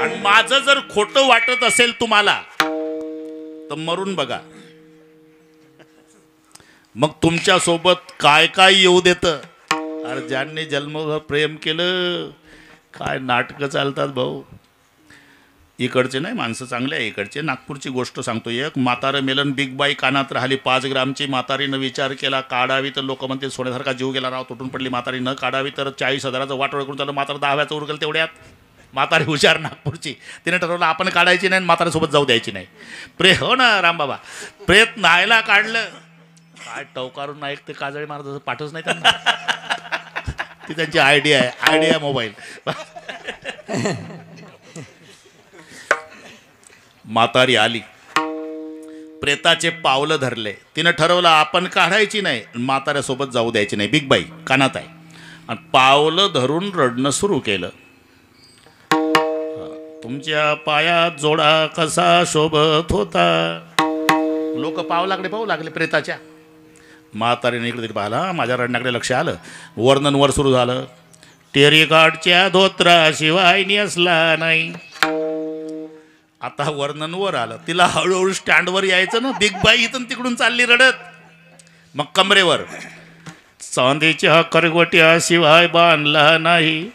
आणि माझं जर खोटं वाटत असेल तुम्हाला तर मरून बघा. मग तुमच्या सोबत काय काय येऊ देतं. अरे ज्यांनी जन्मभर प्रेम केलं काय नाटकं चालतात भाऊ. इकडचे नाही माणसं चांगले आहे. इकडचे नागपूरची गोष्ट सांगतो. एक म्हातारं मेलन बिग बाई कानात राहिली. 5 ग्रामची म्हातारीनं विचार केला काढावी तर लोक म्हणते सोन्यासारखा जीव गेला राव तुटून पडली म्हातारी. न काढावी तर 40,000चं वाटोळ करून त्याला म्हातारा 10व्याचं उरकल तेवढ्यात. म्हातारी हुशार नागपूरची. तिने ठरवलं आपण काढायची नाही म्हाताऱ्यासोबत जाऊ द्यायची नाही. हो ना रामबाबा. प्रयत्न आयला काढलं. काय टवकारून नाईक ते काजळी मारत पाठच नाही त्यांना. ती त्यांची आयडिया आहे. Idea mobile. म्हातारी आली. प्रेताचे पावलं धरले. तिनं ठरवलं आपण काढायची नाही म्हाताऱ्यासोबत जाऊ द्यायची नाही. बिग बाई कानात आहे. आणि पावलं धरून रडणं सुरू केलं. तुमच्या पायात जोडा कसा शोभत होता. लोक पावलाकडे पाहू लागले प्रेताच्या. म्हातारीने इकडे तरी पाहिला. माझ्या रडण्याकडे लक्ष आलं. वर्णन वर सुरू झालं. टेरिकाटच्या धोत्राशिवाय नेसला नाही. आता वर्णन वर आलं. तिला हळूहळू स्टँडवर यायचं ना. बिग बाई इथून तिकडून चालली रडत. मग कमरेवर चांदीच्या करगोट्याशिवाय बांधला नाही.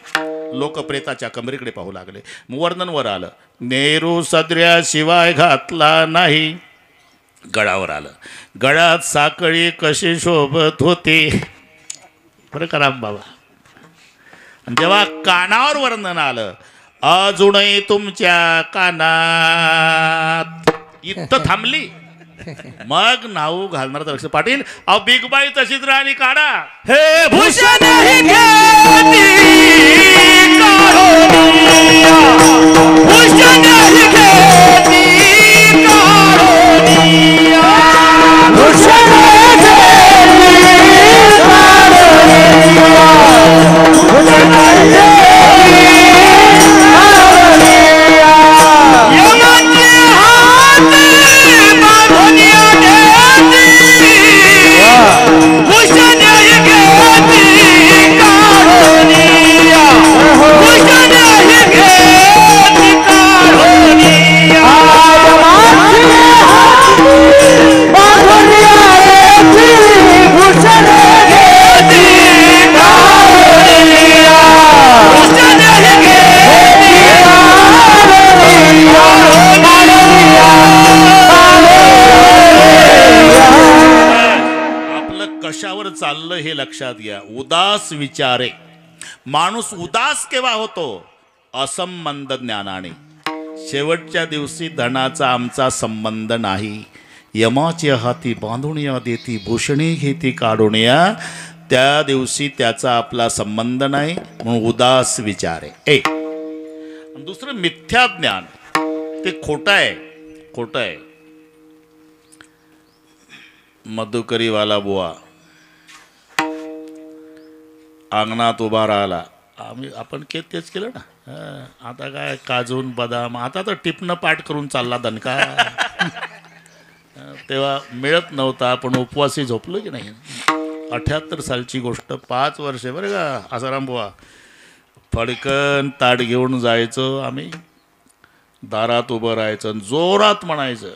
लोक प्रेताच्या कमरेकडे पाहू लागले. वर्णन वर आलं. नेहरू सदऱ्याशिवाय घातला नाही. गळावर आलं. गळ्यात साखळी कशी शोभत होते. बरं का राम बाबा. जेव्हा कानावर वर्णन आलं. अजूनही तुमच्या कानात इथं थांबली. मग नाऊ घालणार लक्ष पाटील. अहो बिग बाई तशीच राहिली. काढा हे भूषण कशावर चाललं हे लक्षात घ्या. उदास विचारे. माणूस उदास केव्हा होतो? असंबंध ज्ञानाने. शेवटच्या दिवशी धनाचा आमचा संबंध नाही. यमाच्या हाती बांधून या देती भूषणे घेती काढून या. त्या दिवशी त्याचा आपला संबंध नाही म्हणून उदास विचारे. दुसरं मिथ्या ज्ञान. ते खोटं आहे. खोटं आहे. मधुकरीवाला बुवा अंगणात उभा राहिला. आपण तेच केलं ना. आता काय काजून बदाम. आता तर टिपणं पाठ करून चालला दणका. तेव्हा मिळत नव्हता. आपण उपवासी झोपलो की नाही. 78 सालची गोष्ट. 5 वर्षे बरं का आसाराम बुवा. फडकन ताट घेऊन जायचं. आम्ही दारात उभं राहायचं. जोरात म्हणायचं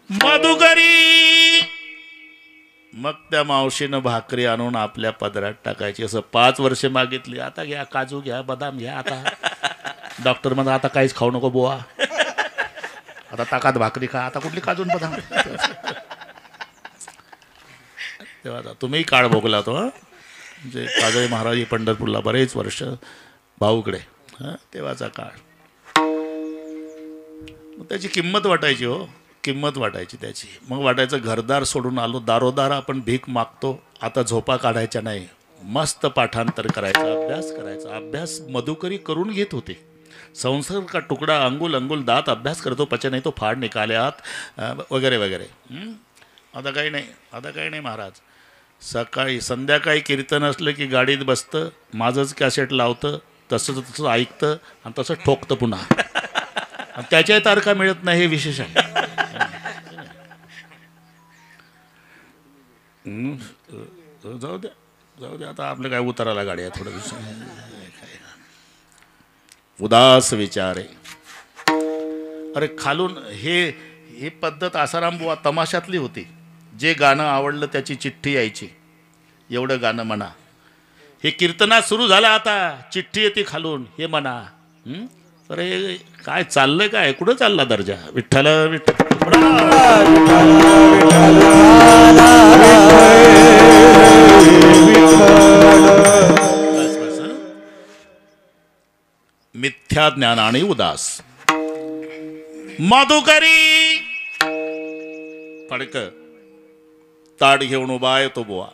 मधुकरी. मग त्या मावशीनं भाकरी आणून आपल्या पदरात टाकायची. असं 5 वर्षे मागितली. आता घ्या काजू घ्या बदाम घ्या. आता डॉक्टर म्हणा आता काहीच खाऊ नको बुवा. आता ताकात भाकरी खा. आता कुठली काजून बदाम. तेव्हा तुम्ही काळ भोगला तो. म्हणजे काजळे महाराज पंढरपूरला बरेच वर्ष भाऊकडे. तेव्हाचा काळ. मग त्याची किंमत वाटायची हो. किंमत वाटायची त्याची. मग वाटायचं घरदार सोडून आलो. दारोदार आपण भीक मागतो. आता झोपा काढायच्या नाही. मस्त पाठांतर करायचा. अभ्यास करायचा. अभ्यास मधुकरी करून घेत होते. संसार का तुकडा अंगुल अंगुल दात अभ्यास करतो पचे नाही तो फाड निकाले हात वगैरे वगैरे. आता काही नाही. आता काही नाही महाराज. सकाळी संध्याकाळी कीर्तन असलं की गाडीत बसतं. माझंच कॅसेट लावतं. तसं तसं ऐकतं आणि तसं ठोकतं पुन्हा. त्याच्याही तारखा मिळत नाही हे विशेष आहे. जाऊ द्या जाऊ द्या. आता आपलं काय उताराला गाडी आहे थोडं दिवस. उदास विचारे. अरे खालून हे पद्धत आसाराम बुवा तमाशातली होती. जे गाणं आवडलं त्याची चिठ्ठी यायची. एवढं गाणं म्हणा. हे कीर्तनात सुरू झालं. आता चिठ्ठी येते खालून. हे म्हणा. अरे काय चाललंय काय. कुठं चालला दर्जा. विठ्ठल विठ्ठल. मिथ्या ज्ञान आणि उदास. मधुकरी फडक ताट घेऊन उभा येतो बुवा.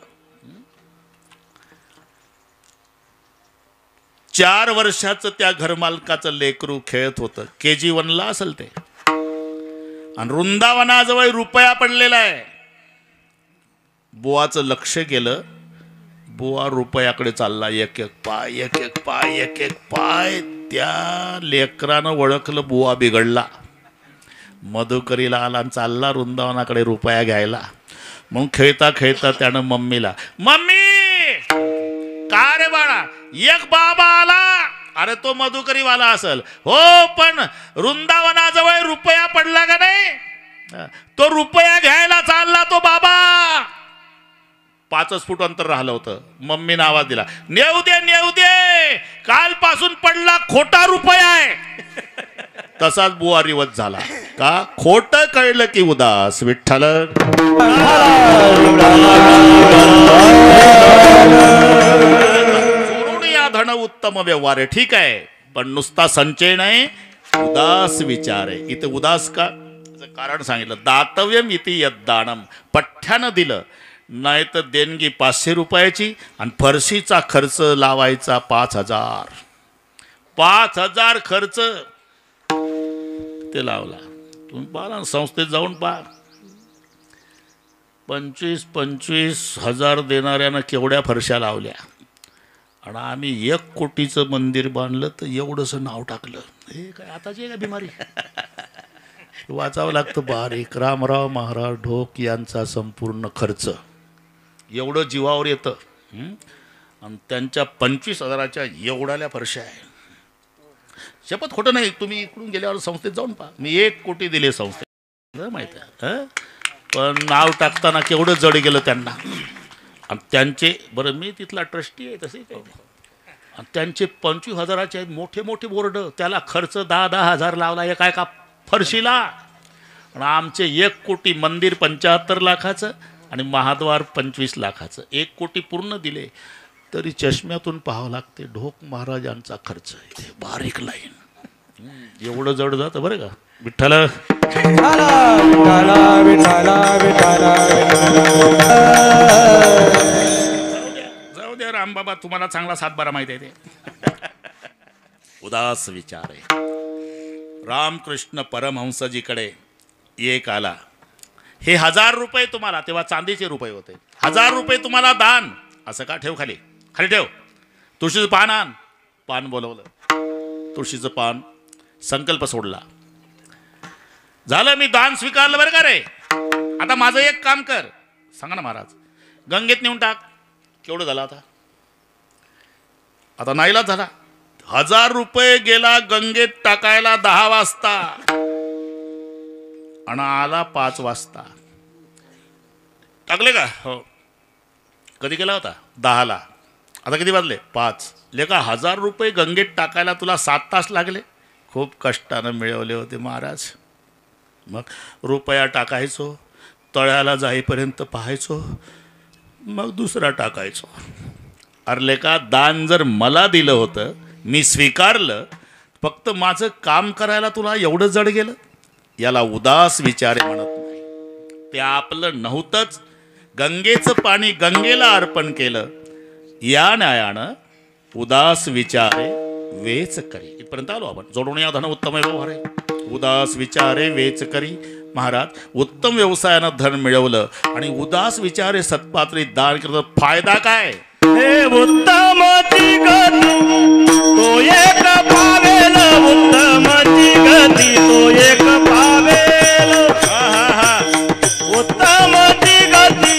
4 वर्षाचं त्या घरमालकाचं लेकरू खेळत होतं. KG 1ला असेल ते. आणि वृंदावनाजवळ रुपया पडलेला आहे. बुवाचं लक्ष गेलं. बुवा रुपयाकडे चालला. एक एक पाय एक एक पाय एक एक पाय. त्या लेकरानं ओळखलं बुवा बिघडला. मधुकरीला आला आणि चालला वृंदावनाकडे रुपया घ्यायला. मग खेळता खेळता त्यानं मम्मीला मम्मी का रे बाळा एक बाबा आला. अरे तो मधुकरीवाला असेल. हो पण वृंदावनाजवळ रुपया पडला का नाही. तो रुपया घ्यायला चालला तो बाबा. 5 फूट अंतर राहिलं होतं. मम्मीने आवाज दिला नेऊ दे नेऊ दे. कालपासून पडला खोटा रुपया आहे. तसाच बुवा रिवत झाला. का खोट कळलं की उदास. विठ्ठल चोरून या धन उत्तम व्यवहार. ठीक आहे पण नुसता संचय नाही. उदास विचार आहे. इथे उदास का कारण सांगितलं. दातव्यम इति यद्दानम. पठ्ठ्यानं दिलं नाही तर देणगी 500 रुपयाची आणि फरशीचा खर्च लावायचा 5000. 5000 खर्च ते लावला. तुम्ही पाहा संस्थेत जाऊन पहा. 25,000 देणाऱ्यानं केवढ्या फरशा लावल्या. आणि आम्ही 1 कोटीचं मंदिर बांधलं तर एवढंसं नाव टाकलं. हे काय आताची का बिमारी. वाचावं लागतं बारीक. रामराव महाराज ढोक यांचा संपूर्ण खर्च एवढं जीवावर येतं. आणि त्यांच्या 25,000च्या एवढ्याल्या फरशा आहे. शपथ खोटं नाही. तुम्ही इकडून गेल्यावर संस्थेत जाऊन पहा. मी 1 कोटी दिले संस्थेत माहिती आहे. पण नाव टाकताना केवढं जड गेलं त्यांना. आणि त्यांचे बरं मी तिथला ट्रस्टी आहे तसे काही नाही. आणि त्यांचे 25,000चे आहेत मोठे मोठे बोर्ड. त्याला खर्च 10,000 लावला एका एका फरशीला. आणि आमचे 1 कोटी मंदिर 75 लाखाचं आणि महाद्वार 25 लाखाचं, 1 कोटी पूर्ण दिले तरी चष्म्यातून पाहावं लागते ढोक महाराजांचा खर्च आहे. बारीक लाईन एवढं जड जातं बरं का. विठ्ठल विठाला विठाला विठाला जाऊ द्या रामबाबा, तुम्हाला चांगला सातबारा माहिती आहे ते. उदास विचार आहे. रामकृष्ण परमहंसजीकडे एक आला, हे 1000 रुपये तुम्हाला, तेव्हा चांदीचे रुपये होते, 1000 रुपये तुम्हाला दान. असं का, ठेव खाली, खाली ठेव, तुळशीचं पान आण. पान बोलवलं, तुळशीचं पान, संकल्प सोडला, झालं मी दान स्वीकारलं बरं का रे. आता माझं एक काम कर, सांगा ना महाराज, गंगेत नेऊन टाक. केवढं झालं आता, आता नाईलाज झाला. 1000 रुपये गेला गंगेत टाकायला 10 वाजता आणि आला 5 वाजता. टाकले का? हो. कधी गेला होता? 10ला. आता किती वाजले? 5. लेका 1000 रुपये गंगेत टाकायला तुला 7 तास लागले. खूप कष्टानं मिळवले होते महाराज. मग रुपया टाकायचो, तळ्याला जाईपर्यंत पाहायचो, मग दुसरा टाकायचो. अरे लेका, दान जर मला दिलं होतं, मी स्वीकारलं, फक्त माझं काम करायला तुला एवढं जड गेलं. याला उदास विचारे म्हणत नाही. ते आपलं नव्हतंच, गंगेचं पाणी गंगेला अर्पण केलं. या न्यायानं उदास विचारे वेच करी. इथपर्यंत आलो आपण. जोडून या धन उत्तम व्यवहारे, उदास विचारे वेच करी. महाराज, उत्तम व्यवसायानं धन मिळवलं आणि उदास विचारे सत्पात्री दान केलं, फायदा काय? हे उत्तमची गती तो एक पावेल, उत्तमची गती तो एक पावेल. उत्तमची गती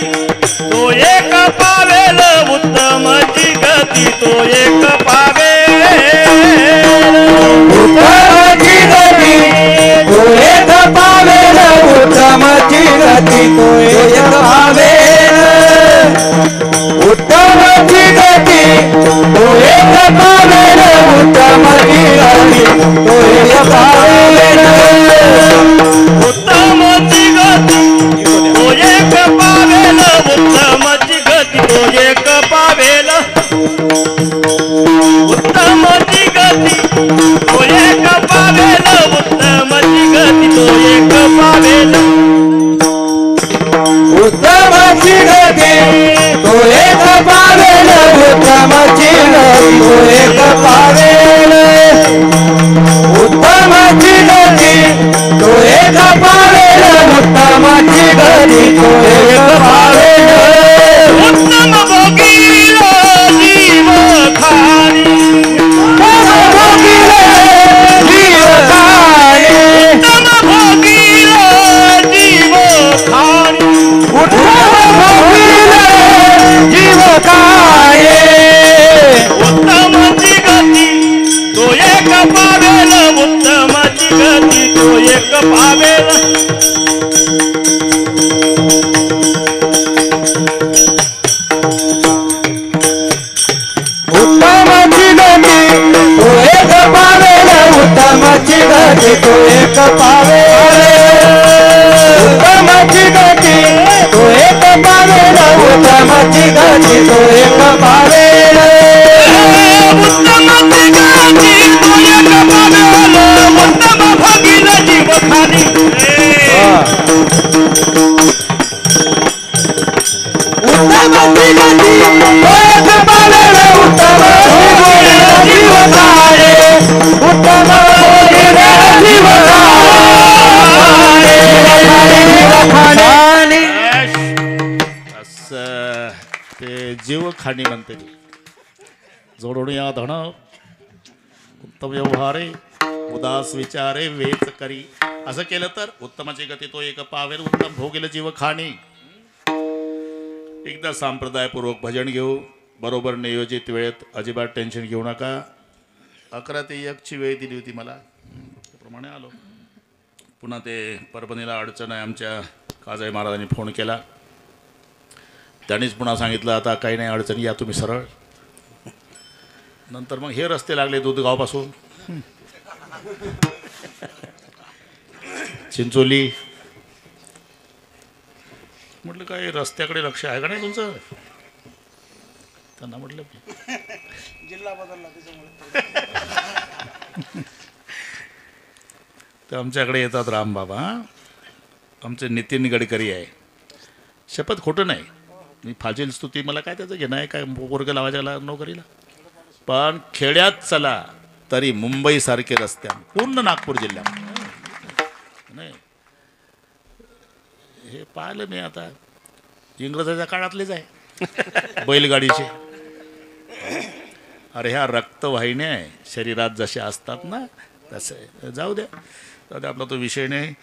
तो एक पावेल, उत्तमची गती तो एक पावेल. उत्तमची गती तो एक पावेल, उत्तमची गती तो एक पावेल. उत्तमची गती तो एक पावेल, उत्तमची गती तो एक पावेल. उत्तमची गती तो एक पावेल, उत्तमची गती तो एक पावेल. उत्तमची गती तो एक पावेल, उत्तमची गती तो एक पावेल. उत्तमची गती तो एक पावेल, उत्तमची गती तो एक पावेल. उत्तमची गती तो एक पावेल, उत्तमची गती तो एक पावेल. उत्तम भोगीला जीव खाणी, उत्तम भोगीला जीव खाणी, उत्तम भोगीला जीव खाणी, उत्तम भोगीला जीव खाणी. उत्तमची गती तो एक पावेल, उत्तमची गती तो एक पावेल. उत्तमची गती तो एक पावेल, उत्तमची गती तो एक पावेल. उत्तमची गती तो एक पावेल, उत्तमची गती तो एक पावेल. उत्तमची गती तो एक पावेल, उत्तम भोगीला जीव खाणी. उत्तमची गती तो एक पावेल, उत्तम भोगीला जीव खाणी. उत्तम भोगीला जीव खाणी. असं ते जीव खाणी म्हणते ती. जोडून या धन उत्तम व्यवहारे, उदास विचारे वेच करी. असं केलं तर उत्तमाची गती तो एक पावेल, उत्तम भोगेल जीव खाणी. एकदा संप्रदायपूर्वक भजन घेऊ, बरोबर नियोजित वेळेत, अजिबात टेन्शन घेऊ नका. 11 ते 1 ची वेळ दिली होती मला, त्याप्रमाणे आलो. पुन्हा ते परभणीला अडचण आहे, आमच्या काजळे महाराजांनी फोन केला. त्यांनीच पुन्हा सांगितलं आता काही नाही अडचण, या तुम्ही सरळ. नंतर मग हे रस्ते लागले दूधगावपासून चिंचोली, म्हटलं काय रस्त्याकडे लक्ष आहे का नाही तुमचं? त्यांना म्हटलं जिल्हा बदलला त्याच्यामुळे. तर आमच्याकडे येतात रामबाबा, आमचे नितीन गडकरी आहे. शपथ खोटं नाही, मी फाजील स्तुती, मला काय त्याचं घेणं आहे काय वर्ग लावायला नोकरीला. पण खेड्यात चला तरी मुंबईसारखे रस्ते पूर्ण नागपूर जिल्ह्यात नाही. हे पाहिलं मी आता, इंग्रजाच्या काळातलेच आहे बैलगाडीचे. अरे ह्या रक्तवाहिन्या आहे शरीरात जसे असतात ना तसे. जाऊ द्या आपला तो विषय नाही.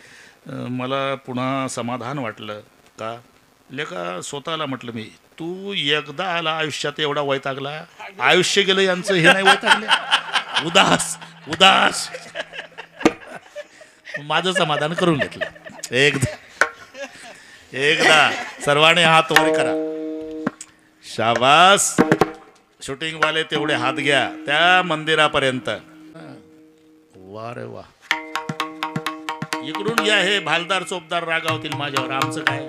मला पुन्हा समाधान वाटलं का लेका स्वतःला म्हटलं मी, तू एकदा आला आयुष्यात एवढा वैतागला, आयुष्य गेलं यांचं हे नाही वैतागले, उदास उदास. माझं समाधान करून घेतलं. एकदा सर्वांनी हात वर करा. शाबास. शूटिंगवाले तेवढे हात घ्या त्या मंदिरापर्यंत. वा रे वा. इकडून घ्या, हे भालदार चोपदार रागावतील माझ्यावर, आमचं काय.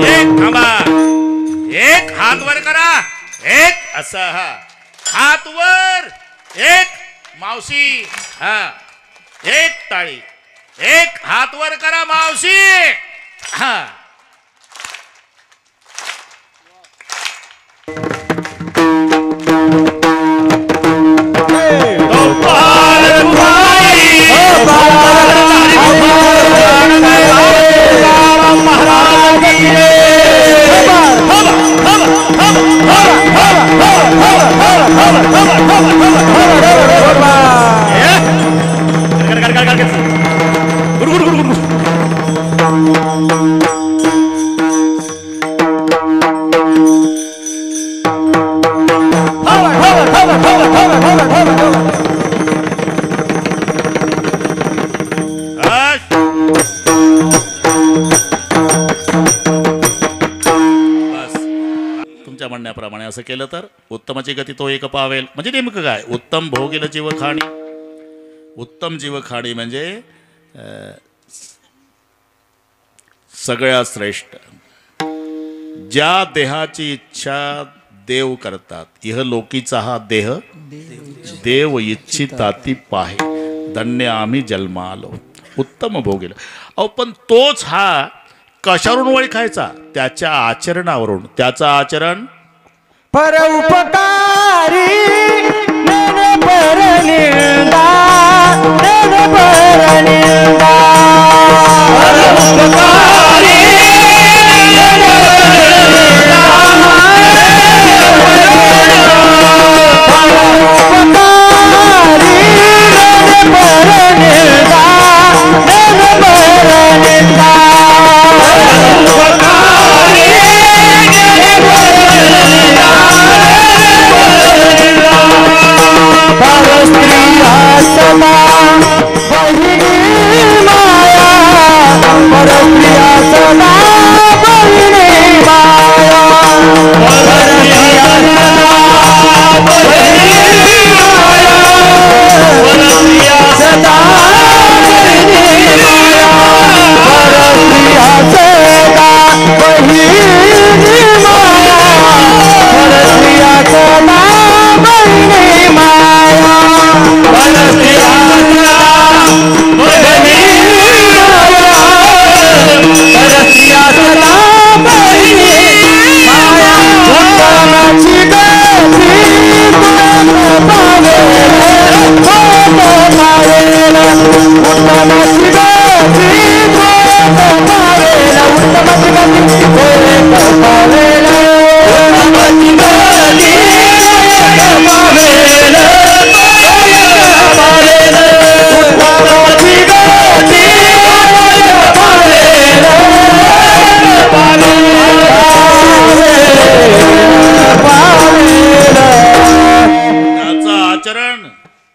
एक थांबा, एक हात वर करा, एक असा, हा हात वर, एक मावशी, हा एक टाळी, एक हात वर करा मावशी, हा. तुमच्या म्हणण्याप्रमाणे असं केलं तर उत्तमाची गती तो एक पावेल. म्हणजे नेमकं काय, उत्तम भोगील जीव खाणी. उत्तम जीव खाणी म्हणजे सगळ्यात श्रेष्ठ. ज्या देहाची इच्छा देव करतात, इहलोकीचा हा देह देव इच्छिताती पाहे, धन्य आम्ही जन्मा आलो. उत्तम भोगील. अहो पण तोच हा कशावरून ओळखायचा? त्याच्या आचरणावरून. त्याचं आचरण परोपकारी नन परनिंदा, नन परनिंदा. परोपकारी नन परनिंदा, परोपकारी नन परनिंदा, नन परनिंदा.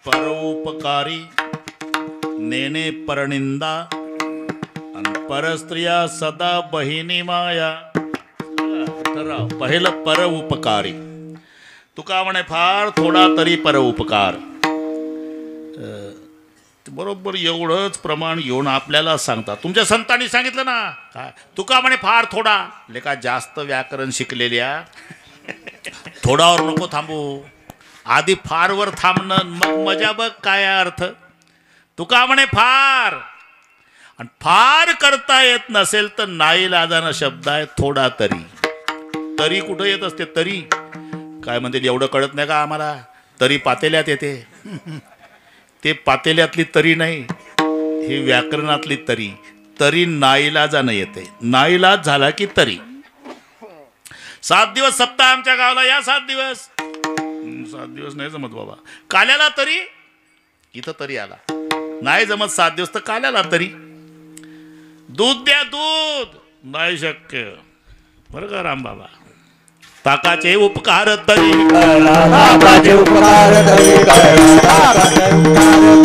परोपकारी, नेने परनिंदा, आणि परस्त्रिया सदा बहिणी माया. पहिलं पर उपकारी. तुका म्हणे फार थोडा तरी पर उपकार. बरोबर एवढंच प्रमाण घेऊन आपल्याला सांगतात. तुमच्या संतांनी सांगितलं ना काय, तुका म्हणे फार थोडा लेका जास्त व्याकरण शिकलेल्या थोडावर नको थांबू, आधी फारवर थांबणं मग मजा बघ काय अर्थ. तुका म्हणे फार, आणि फार करता येत नसेल तर नाईलाजानं शब्द आहे थोडा तरी. तरी कुठं येत असते तरी, काय म्हणते एवढं कळत नाही का आम्हाला, तरी पातेल्यात येते. ते पातेल्यातली तरी नाही, ही व्याकरणातली तरी. तरी नाईलाजानं येते, नाईलाज झाला की तरी. 7 दिवस सप्ताह आमच्या गावाला या. 7 दिवस 7 दिवस नाही जमत बाबा. काल्याला तरी, इथं तरी आला नाही जमत 7 दिवस तर काल्याला तरी. दूध द्या दूध, नाही शक्य बरं का रामबाबा. ताकाचे उपकार तरी करा, ताकाचे उपकार तरी करा, ताकाचे उपकार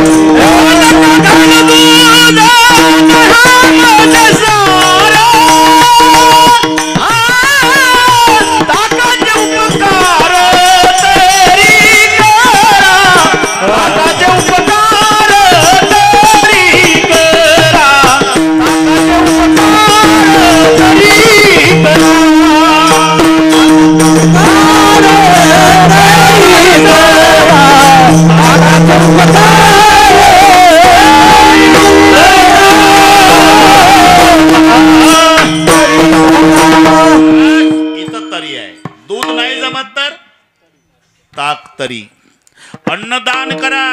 तरी. अन्नदान करा,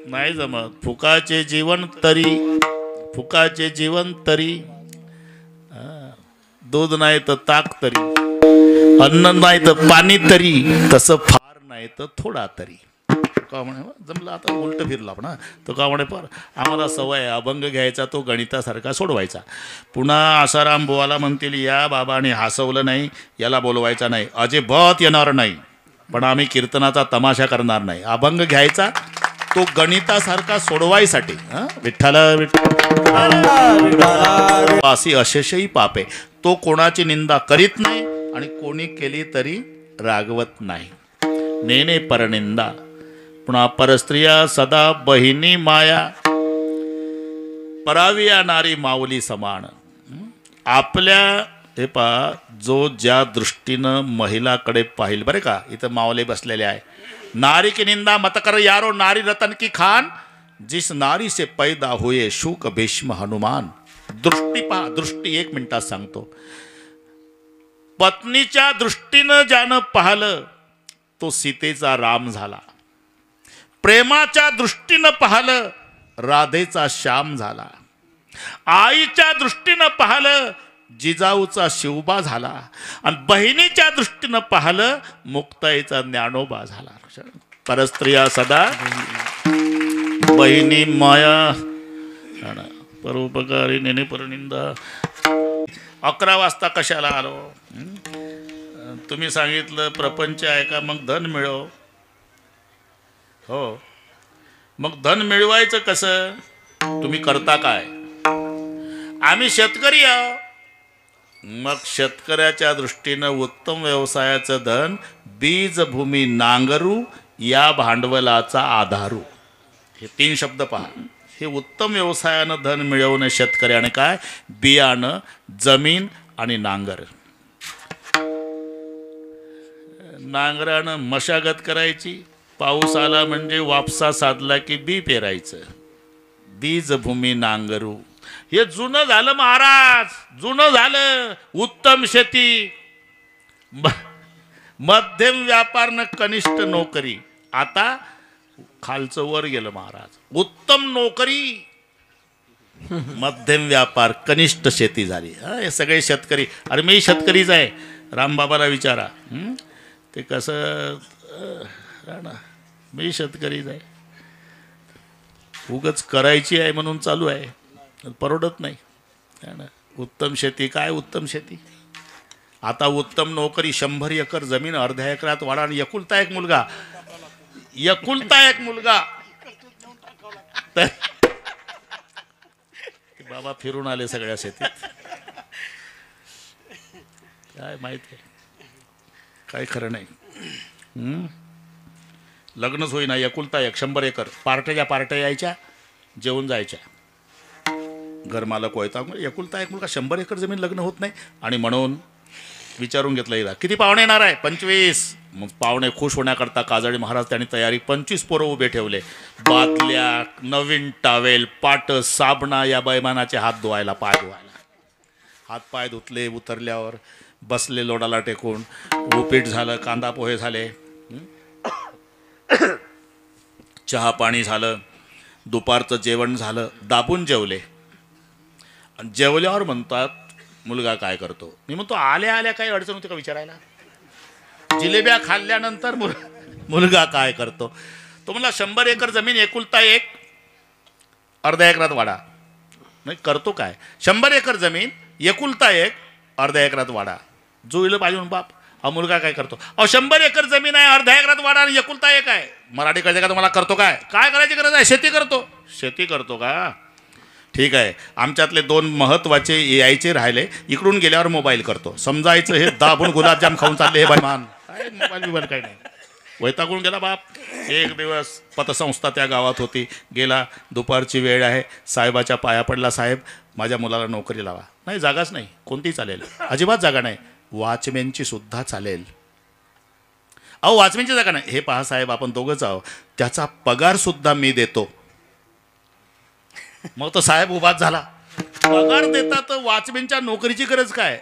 नाही जमत फुकाचे जीवन तरी, फुकाचे जीवन तरी. दूध नाही तर ताक तरी, अन्न नाही तर पाणी तरी, तसं फार नाही तर थोडा तरी. का म्हणे जमलं आता उलट फिरला पण. तो का म्हणे पर आम्हाला सवय आहे अभंग घ्यायचा, तो गणितासारखा सोडवायचा. पुन्हा आसाराम बुवाला म्हणतील या बाबाने हसवलं नाही, याला बोलवायचा नाही, अजिबात येणार नाही. पण आम्ही कीर्तनाचा तमाशा करणार नाही. अभंग घ्यायचा तो गणितासारखा सोडवायसाठी. विठ्ठल अशी अशेषही पापे. तो कोणाची निंदा करीत नाही आणि कोणी केली तरी रागवत नाही. नेने परनिंदा. पुन्हा परस्त्रिया सदा बहिणी माया, पराविया नारी माऊली समान. आपल्या हे पहा, जो ज्या दृष्टीनं महिलाकडे पाहिल, बरे का इथं मावले बसलेले आहे. नारी की निंदा मत कर यारो, नारी रतन की खान, जिस नारी से पैदा हुए शुक भीष्म हनुमान. दृष्टी पहा, दृष्टी 1 मिनिटात सांगतो. पत्नीच्या दृष्टीनं ज्यानं पाहिलं तो सीतेचा राम झाला. प्रेमाच्या दृष्टीनं पाहिलं राधेचा श्याम झाला. आईच्या दृष्टीनं पाहिलं जिजाऊचा शिवबा झाला. आणि बहिणीच्या दृष्टीनं पाहिलं मुक्ताईचा ज्ञानोबा झाला. परस्त्रिया सदा बहिणी माया, परोपकारी नेने परनिंदा. 11 वाजता कशाला आलो? तुम्ही सांगितलं प्रपंच आहे का, मग धन मिळव. हो, मग धन मिळवायचं कसं? तुम्ही करता काय? आम्ही शेतकरी आहो. मग शेतकऱ्याच्या दृष्टीनं उत्तम व्यवसायाचं धन बीजभूमी नांगरू, या भांडवलाचा आधारू. हे 3 शब्द पहा. हे उत्तम व्यवसायानं धन मिळवणं शेतकऱ्याने काय? बियाणं, जमीन आणि नांगर. नांगरानं मशागत करायची, पाऊस आला म्हणजे वापसा साधला की बी पेरायचं. बीजभूमी नांगरू. हे जुनं झालं महाराज, जुनं झालं. उत्तम शेती, मध्यम व्यापार न कनिष्ठ नोकरी. आता खालचं वर गेलं महाराज. उत्तम नोकरी, मध्यम व्यापार, कनिष्ठ शेती झाली. हे सगळे शेतकरी. अरे मी शेतकरीच आहे. रामबाबाला विचारा. ते कसं ना, मी शेतकरीच आहे. उगच करायची आहे म्हणून चालू आहे, परवडत नाही ना. उत्तम शेती काय? उत्तम शेती. आता उत्तम नोकरी, 100 एकर जमीन अर्ध्या एकरात वाढा. आणि एकुलता एक मुलगा, एकुलता एक मुलगा. तर बाबा फिरून आले सगळ्या शेतीत. काय माहित आहे, काय खरं नाही. लग्नच होईना, एकुलता एक, 100 एकर. पार्ट्या पार्ट्या यायच्या, जेवून जायच्या. घरमालक वैतागून एकुलता एक मुलगा 100 एकर जमीन लग्न होत नाही आणि म्हणून विचारून घेतलं एकदा किती पाहुणे येणार आहे 25. मग पाहुणे खुश होण्याकरता काजळी महाराज त्यांनी तयारी 25 पोरं उभे ठेवले. बादल्या, नवीन टावेल, पाट, साबणा या बैमानाचे हात धुवायला, पाय धुवायला. हात पाय धुतले. उतरल्यावर बसले लोडाला टेकून. उपीट झालं, कांदा पोहे झाले, चहा पाणी झालं, दुपारचं जेवण झालं. दाबून जेवले. आणि जेवल्यावर म्हणतात मुलगा काय करतो. मी म्हणतो आल्या आल्या काही अडचण होती का विचारायला. जिलेब्या खाल्ल्यानंतर मुलगा काय करतो. तो म्हणला 100 एकर जमीन एकुलता एक, अर्ध्या एकरात वाडा. नाही करतो काय. 100 एकर जमीन एकुलता एक, अर्ध्या एकरात वाडा. जुळलं पाहिजे म्हणून बाप. हा मुलगा काय करतो. 100 एकर जमीन आहे, अर्ध्या एकरात वाडा आणि एकुलता एक आहे. मराठी कळते का तुम्हाला. करतो काय. काय करायची गरज आहे. शेती करतो. शेती करतो का. ठीक आहे. आमच्यातले 2 महत्त्वाचे यायचे राहिले. इकडून गेल्यावर मोबाईल करतो. समजायचं हे दाबून गुलाबजाम खाऊन चालले हे बैमान. काय मोबाईल बिबाईल काही नाही. वैतागून गेला बाप. एक दिवस पतसंस्था त्या गावात होती. गेला. दुपारची वेळ आहे. साहेबाच्या पाया पडला. साहेब माझ्या मुलाला नोकरी लावा. नाही जागाच नाही. कोणती चालेल. अजिबात जागा नाही. वॉचमॅनची सुद्धा चालेल. अहो वॉचमॅनची जागा नाही. हे पहा साहेब आपण दोघंच आहो. त्याचा पगार सुद्धा मी देतो. मग तो साहेब उभाच झाला. पगार देता तर वॉचमॅनच्या नोकरीची गरज काय.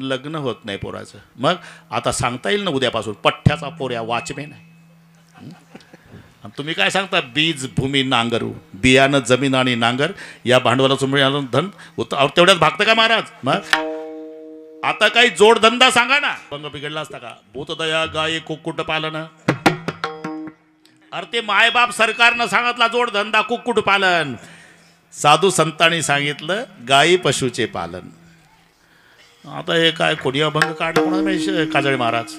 लग्न होत नाही पोराचं. मग आता सांगता येईल ना उद्यापासून पठ्ठ्याचा पोऱ्या वॉचमॅन आहे. आणि तुम्ही काय सांगता बीज भूमी नांगरू. बियाणं जमीन आणि नांगर या भांडवलाचं मिळालं धन तेवढ्यात भागतं का महाराज. मग आता काही जोडधंदा सांगा ना. पंग बिघडला असता का. भूतदया गायी कुक्कुट पालन. अरे ते मायबाप सरकारनं सांगितला जोडधंदा कुक्कुट पालन. साधू संतांनी सांगितलं गायी पशुचे पालन. आता हे काय कोणी अभंग काढला कोणा काजळे महाराज.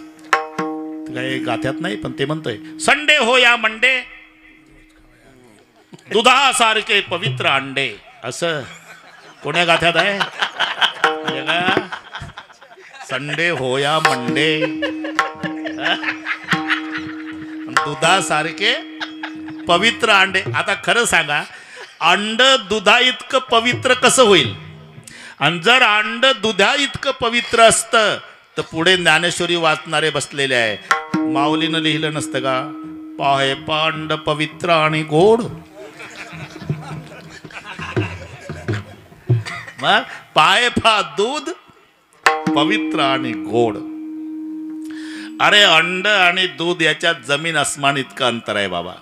काही गाथ्यात नाही पण ते म्हणतोय संडे हो या मंडे दुधासारखे पवित्र अंडे. असं कोण्या गाथ्यात आहे. संडे हो या मंडे दुधासारखे पवित्र अंडे. आता खरं सांगा अंड दुधा इतकं पवित्र कसं होईल. आणि जर अंड दुधा इतकं पवित्र असतं तर पुढे ज्ञानेश्वरी वाचणारे बसलेले आहे. माऊलीनं लिहिलं नसतं का पाहे पांड पवित्र आणि गोड. मग पाय पा दूध पवित्र आणि गोड. अरे अंड आणि दूध याच्यात जमीन आसमान इतकं अंतर आहे बाबा.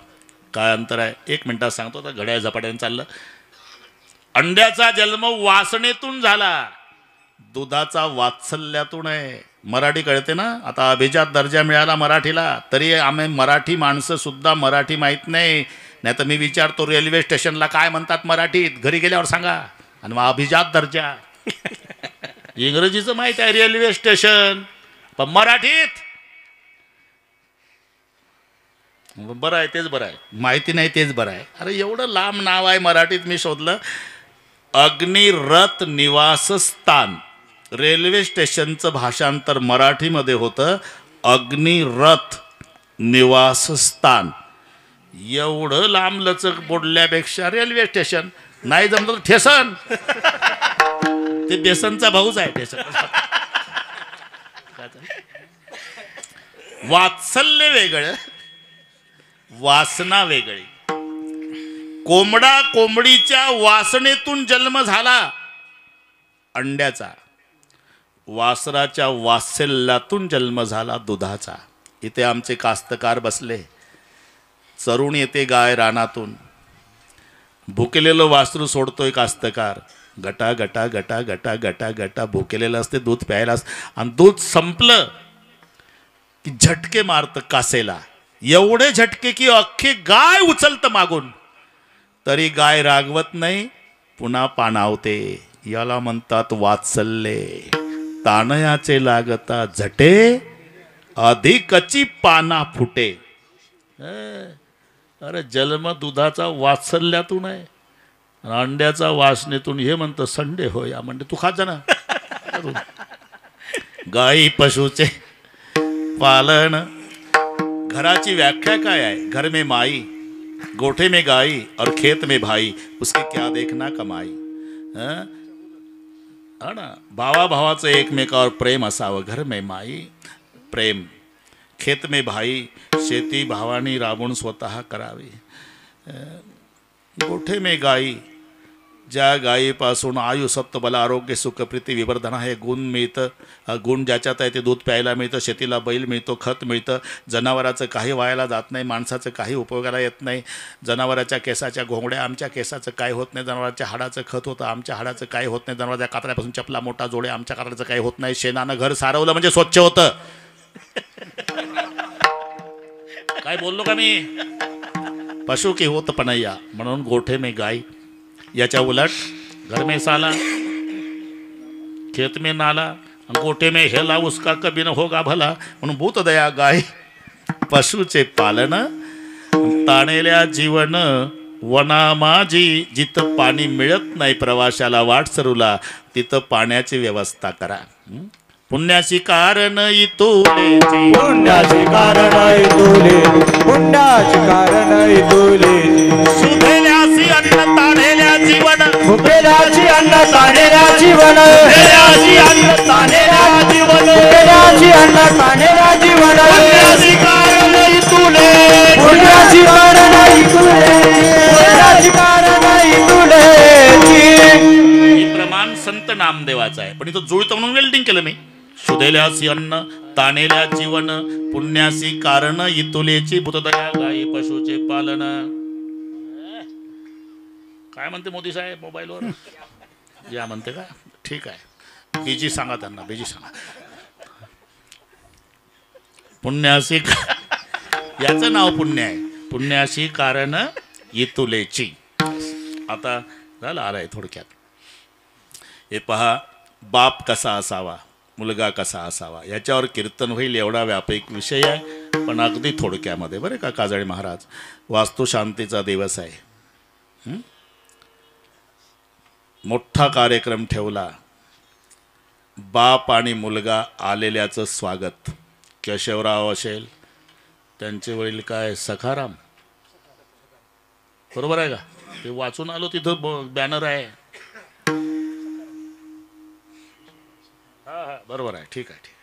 काय अंतर आहे. 1 मिनिटात सांगतो. आता घड्याळ झपाट्याने चाललं. अंड्याचा जन्म वासनेतून झाला. दुधाचा वात्सल्यातून आहे. मराठी कळते ना. आता अभिजात दर्जा मिळाला मराठीला तरी आम्ही मराठी माणसं सुद्धा मराठी माहीत नाही. नाही तर मी विचारतो रेल्वे स्टेशनला काय म्हणतात मराठीत. घरी गेल्यावर सांगा. आणि मग अभिजात दर्जा इंग्रजीचं माहीत आहे रेल्वे स्टेशन पण मराठीत बरं आहे. तेच बरं आहे. माहिती नाही तेच बरं आहे. अरे एवढं लांब नाव आहे मराठीत. मी शोधलं अग्निरथ निवासस्थान. रेल्वे स्टेशनचं भाषांतर मराठीमध्ये होतं अग्निरथ निवासस्थान. एवढं लांब लचक बोलल्यापेक्षा रेल्वे स्टेशन. नाही जमलं तर ठेसन. ते बेसनचा भाऊच आहे ठेसन. वात्सल्य वेगळं वासना वेगळी. कोंबडा कोंबडीच्या वासनेतून जन्म झाला अंड्याचा. वासराच्या वात्सल्यातून जन्म झाला दुधाचा. इथे आमचे कास्तकार बसले. चरून येते गाय रानातून. भुकेलेलं वासरू सोडतोय कास्तकार. गटा गटा गटा गटा गटा गटा भुकेलेलं असते दूध प्यायला. आणि दूध संपलं की झटके मारतं कासेला. एवढे झटके की अख्खी गाय उचलतं मागून. तरी गाय रागवत नाही. पुन्हा पाणावते. याला म्हणतात वात्सल्ये. ताणयाचे लागता झटे अधिकची पाना फुटे. अरे जन्म दुधाचा वात्सल्यातून आहे. अंड्याचा वासनेतून. हे म्हणतं संडे होया म्हणजे तू खात जा ना. गाई पशुचे पालन. घराची व्याख्या काय आहे. घर में माई गोठे में गाई और खेत में भाई, उसके क्या देखना कमाई. हा ना, भावा भावाचं एकमेकावर प्रेम असावं, घर में माई प्रेम, खेत में भाई, शेती भावानी राबून स्वतः करावी. गोठे में गाई, ज्या गायीपासून आयु सत्व बल आरोग्य सुख प्रीती विवर्धन हे गुण मिळतं. गुण ज्याच्यात आहे ते दूध प्यायला मिळतं, शेतीला बैल मिळतो, खत मिळतं, जनावराचं काही वायाला जात नाही, माणसाचं काही उपयोगाला येत नाही. जनावराच्या केसाच्या घोंगड्या, आमच्या केसाचं काय होत नाही. जनावराच्या हाडाचं खत होतं, आमच्या हाडाचं काही होत नाही. जनावराच्या कातऱ्यापासून चपला मोठा जोडे, आमच्या कातऱ्याचं काही होत नाही. शेणानं घर सारवलं म्हणजे स्वच्छ होतं. काय बोललो का मी? पशु की होत पनैया, म्हणून गोठे में गाय. याच्या उलट घर में साला, खेत में नाला, गोठे में हेला, उसका कभी न होगा भला. म्हणून भूत दया गाय, पशुचे पालन, ताणेल्या जीवन वना माझी. जिथं पाणी मिळत नाही प्रवाशाला वाटसरूला, तिथं पाण्याची व्यवस्था करा. पुण्याची कारण इतुलेची, पुण्याचे कारण इतुले, पुण्याचे कारण इतुले. सुधेल्यासी अन्न ताणेल्या जीवन, भुकेल्याची अन्न ताणेल्या जीवन, सुधेल्यासी अन्न ताणेल्या जीवन, भुकेल्याची अन्न ताणेल्या जीवन. पुण्याची कारण इतुले, पुण्याची कारण इतुले, पुण्याची कारण इतुलेची. हे प्रमाण संत नामदेवाचं आहे, पण इथं जुळतं म्हणून वेल्डिंग केलं मी. सुधेल्यासी अन्न ताणेल्या जीवन, पुण्यासी कारण इतुलेची. भूतदया गायी पशुचे पालन. काय म्हणते मोदी साहेब मोबाईलवर? या म्हणते का? ठीक आहे, बीजी सांगा त्यांना, बीजी सांगा. पुण्यासी याचं नाव पुण्य आहे. पुण्यासी कारण इतुलेची. आता झालं आलाय थोडक्यात. हे पहा, बाप कसा असावा, मुलगा कसा असावा, याच्यावर कीर्तन होईल एवढा व्यापक विषय आहे. पण अगदी थोडक्यामध्ये बरं का काजळे महाराज. वास्तुशांतीचा दिवस आहे, मोठा कार्यक्रम ठेवला. बाप आणि मुलगा आलेल्याचं स्वागत. केशवराव असेल, त्यांचे वडील काय सखाराम, बरोबर आहे का? ते वाचून आलो, तिथं बॅनर आहे. हा बरोबर आहे, ठीक आहे, ठीक आहे.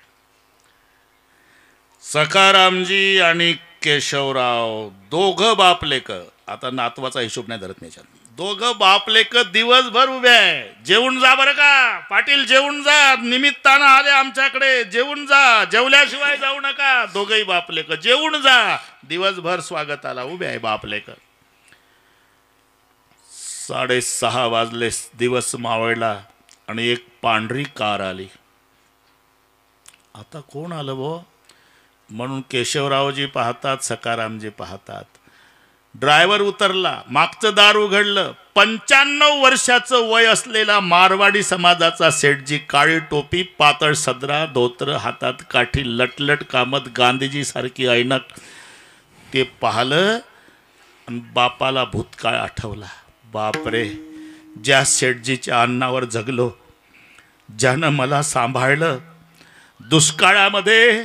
सखारामजी आणि केशवराव दोघं बापलेक. आता नातवाचा हिशोब नाही धरत नाही. दोघं बापलेक दिवसभर उभे आहे. जेवून जा बरं का पाटील, जेवून जा, निमित्तानं आले आमच्याकडे, जेवून जा, जेवल्याशिवाय जाऊ नका. दोघंही बापलेक जेवून जा. दिवसभर स्वागताला उभे आहे बापलेक. 6:30 वाजले, दिवस मावळला आणि एक पांढरी कार आली. आता कोण आलं भो म्हणून केशवरावजी पाहतात, सखारामजी पाहतात. ड्रायव्हर उतरला, मागचं दार उघडलं. 95 वर्षाचं वय असलेला मारवाडी समाजाचा सेठजी, काळी टोपी, पातळ सदरा, धोतर, हातात काठी, लटलट कामत, गांधीजी सारखी ऐनक. ते पाहिलं आणि बापाला भूतकाळ आठवला. बापरे, ज्या सेठजीच्या अन्नावर जगलो, ज्यानं मला सांभाळलं, दुष्काळामध्ये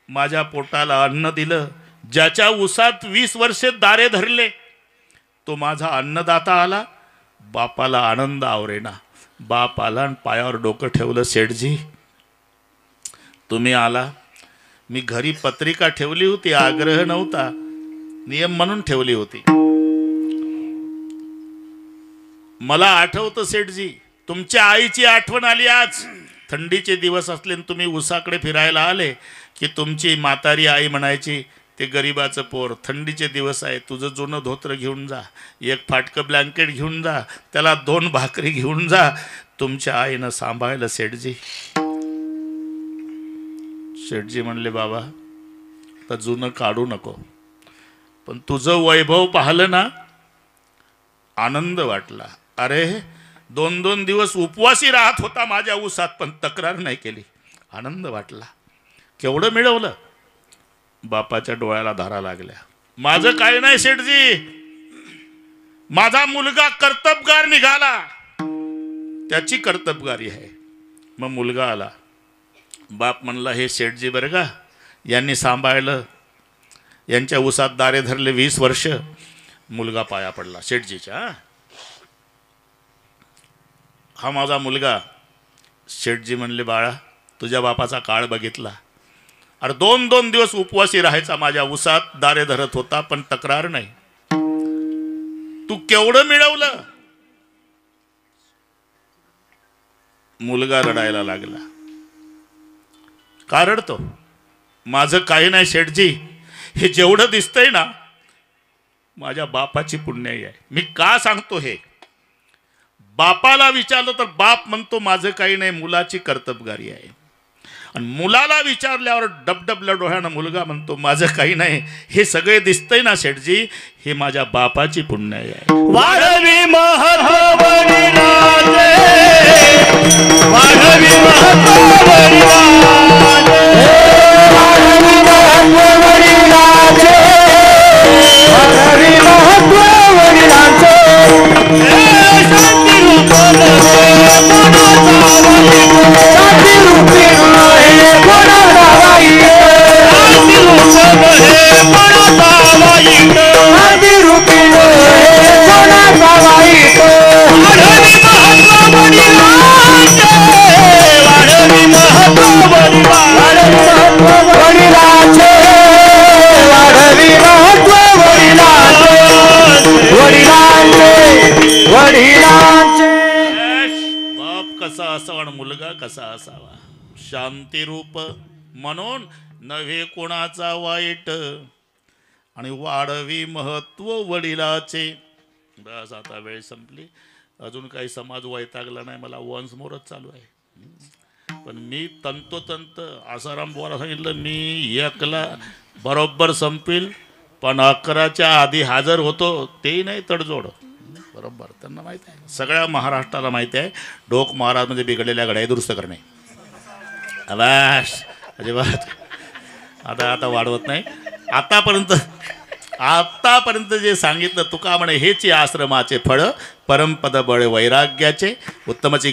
माझ्या पोटाला अन्न दिलं, ज्याच्या उसात 20 वर्षे दारे धरले, तो माझा अन्नदाता आला. बापाला आनंद आवरेना. बाप आला आणि पायावर डोकं ठेवलं. सेठजी, तुम्ही आला. मी घरी पत्रिका ठेवली होती, आग्रह नव्हता, नियम म्हणून ठेवली होती. मला आठवतं सेठजी, तुमच्या आईची आठवण आली आज. थंडीचे दिवस असले तुम्ही उसाकडे फिरायला आले की तुमची म्हातारी आई म्हणायची, ते गरीबाचं पोर, थंडीचे दिवस आहे, तुझं जुनं धोत्र घेऊन जा, एक फाटकं ब्लँकेट घेऊन जा, त्याला 2 भाकरी घेऊन जा. तुमच्या आईनं सांभाळलं सेठजी. सेठजी म्हणले, बाबा आता जुनं काढू नको, पण तुझं वैभव पाहिलं ना, आनंद वाटला. अरे 2-2 दिवस उपवासी राहत होता माझ्या उसात, पण तक्रार नाही केली. आनंद वाटला. केवढं मिळवलं? बापाच्या डोळ्याला धारा लागल्या. माझं काय नाही सेठजी, माझा मुलगा कर्तबगार निघाला, त्याची कर्तबगारी आहे. मग मुलगा आला. बाप म्हणला, हे सेठजी बरं का, यांनी सांभाळलं, यांच्या उसात दारे धरले 20 वर्ष, मुलगा पाया पडला शेठजीच्या. हा माझा मुलगा. शेठजी म्हणले, बाळा तुझ्या बापाचा काळ बघितला. अरे 2-2 दिवस उपवासी राहायचा, माझ्या उसात दारे धरत होता, पण तक्रार नाही. तू केवढं मिळवलं? मुलगा रडायला लागला. का रडतो? माझं काही नाही शेठजी, हे जेवढं दिसतंय ना माझ्या बापाची पुण्याई आहे. मी का सांगतो हे? बापाला विचारलं तर बाप म्हणतो माझं काही नाही, मुलाची कर्तबगारी आहे. आणि मुलाला विचारल्यावर डबडबल्या डोळ्यानं मुलगा म्हणतो माझं काही नाही, हे सगळे दिसतंय ना शेठजी, हे माझ्या बापाची पुण्याई आहे. वाढवी महत्व वडिलांचे, वाढवी महत्व वडिलांचे, वाढवी महत्व वडिलांचे, वाढवी महत्व वडिलांचे. शांती रूप शांती रूपी कोणाला वाईट, शांती रूप कोणाला वाईट, शांती रूपी कोणाला वाईट. वाढवी महत्व वडिलांचे, वाढवी महत्व वडिलांचे, वाढवी महत्व वडिलांचे, वडिलांचे, वडिलांचे. बाप कसा असावा आणि मुलगा कसा असावा? शांतीरूप म्हणून नव्हे कोणाचा वाईट, आणि वाढवी महत्व वडिलाचे. बस आता वेळ संपली. अजून काही समाज वैतागला नाही, मला वन्स मोरच चालू आहे. पण मी तंतोतंत आसाराम बोला सांगितलं, मी एकला बरोबर संपील, पण 11च्या आधी हजर होतो, तेही नाही तडजोड. बरोबर त्यांना माहिती आहे, सगळ्या महाराष्ट्राला माहिती आहे ढोक महाराज म्हणजे बिघडलेल्या घड्या दुरुस्त करणे. अजिबात आता वाढवत नाही. आतापर्यंत जे सांगितलं तुका म्हणे, हेच आश्रमाचे फळ, परमपद बळ वैराग्याचे, उत्तमची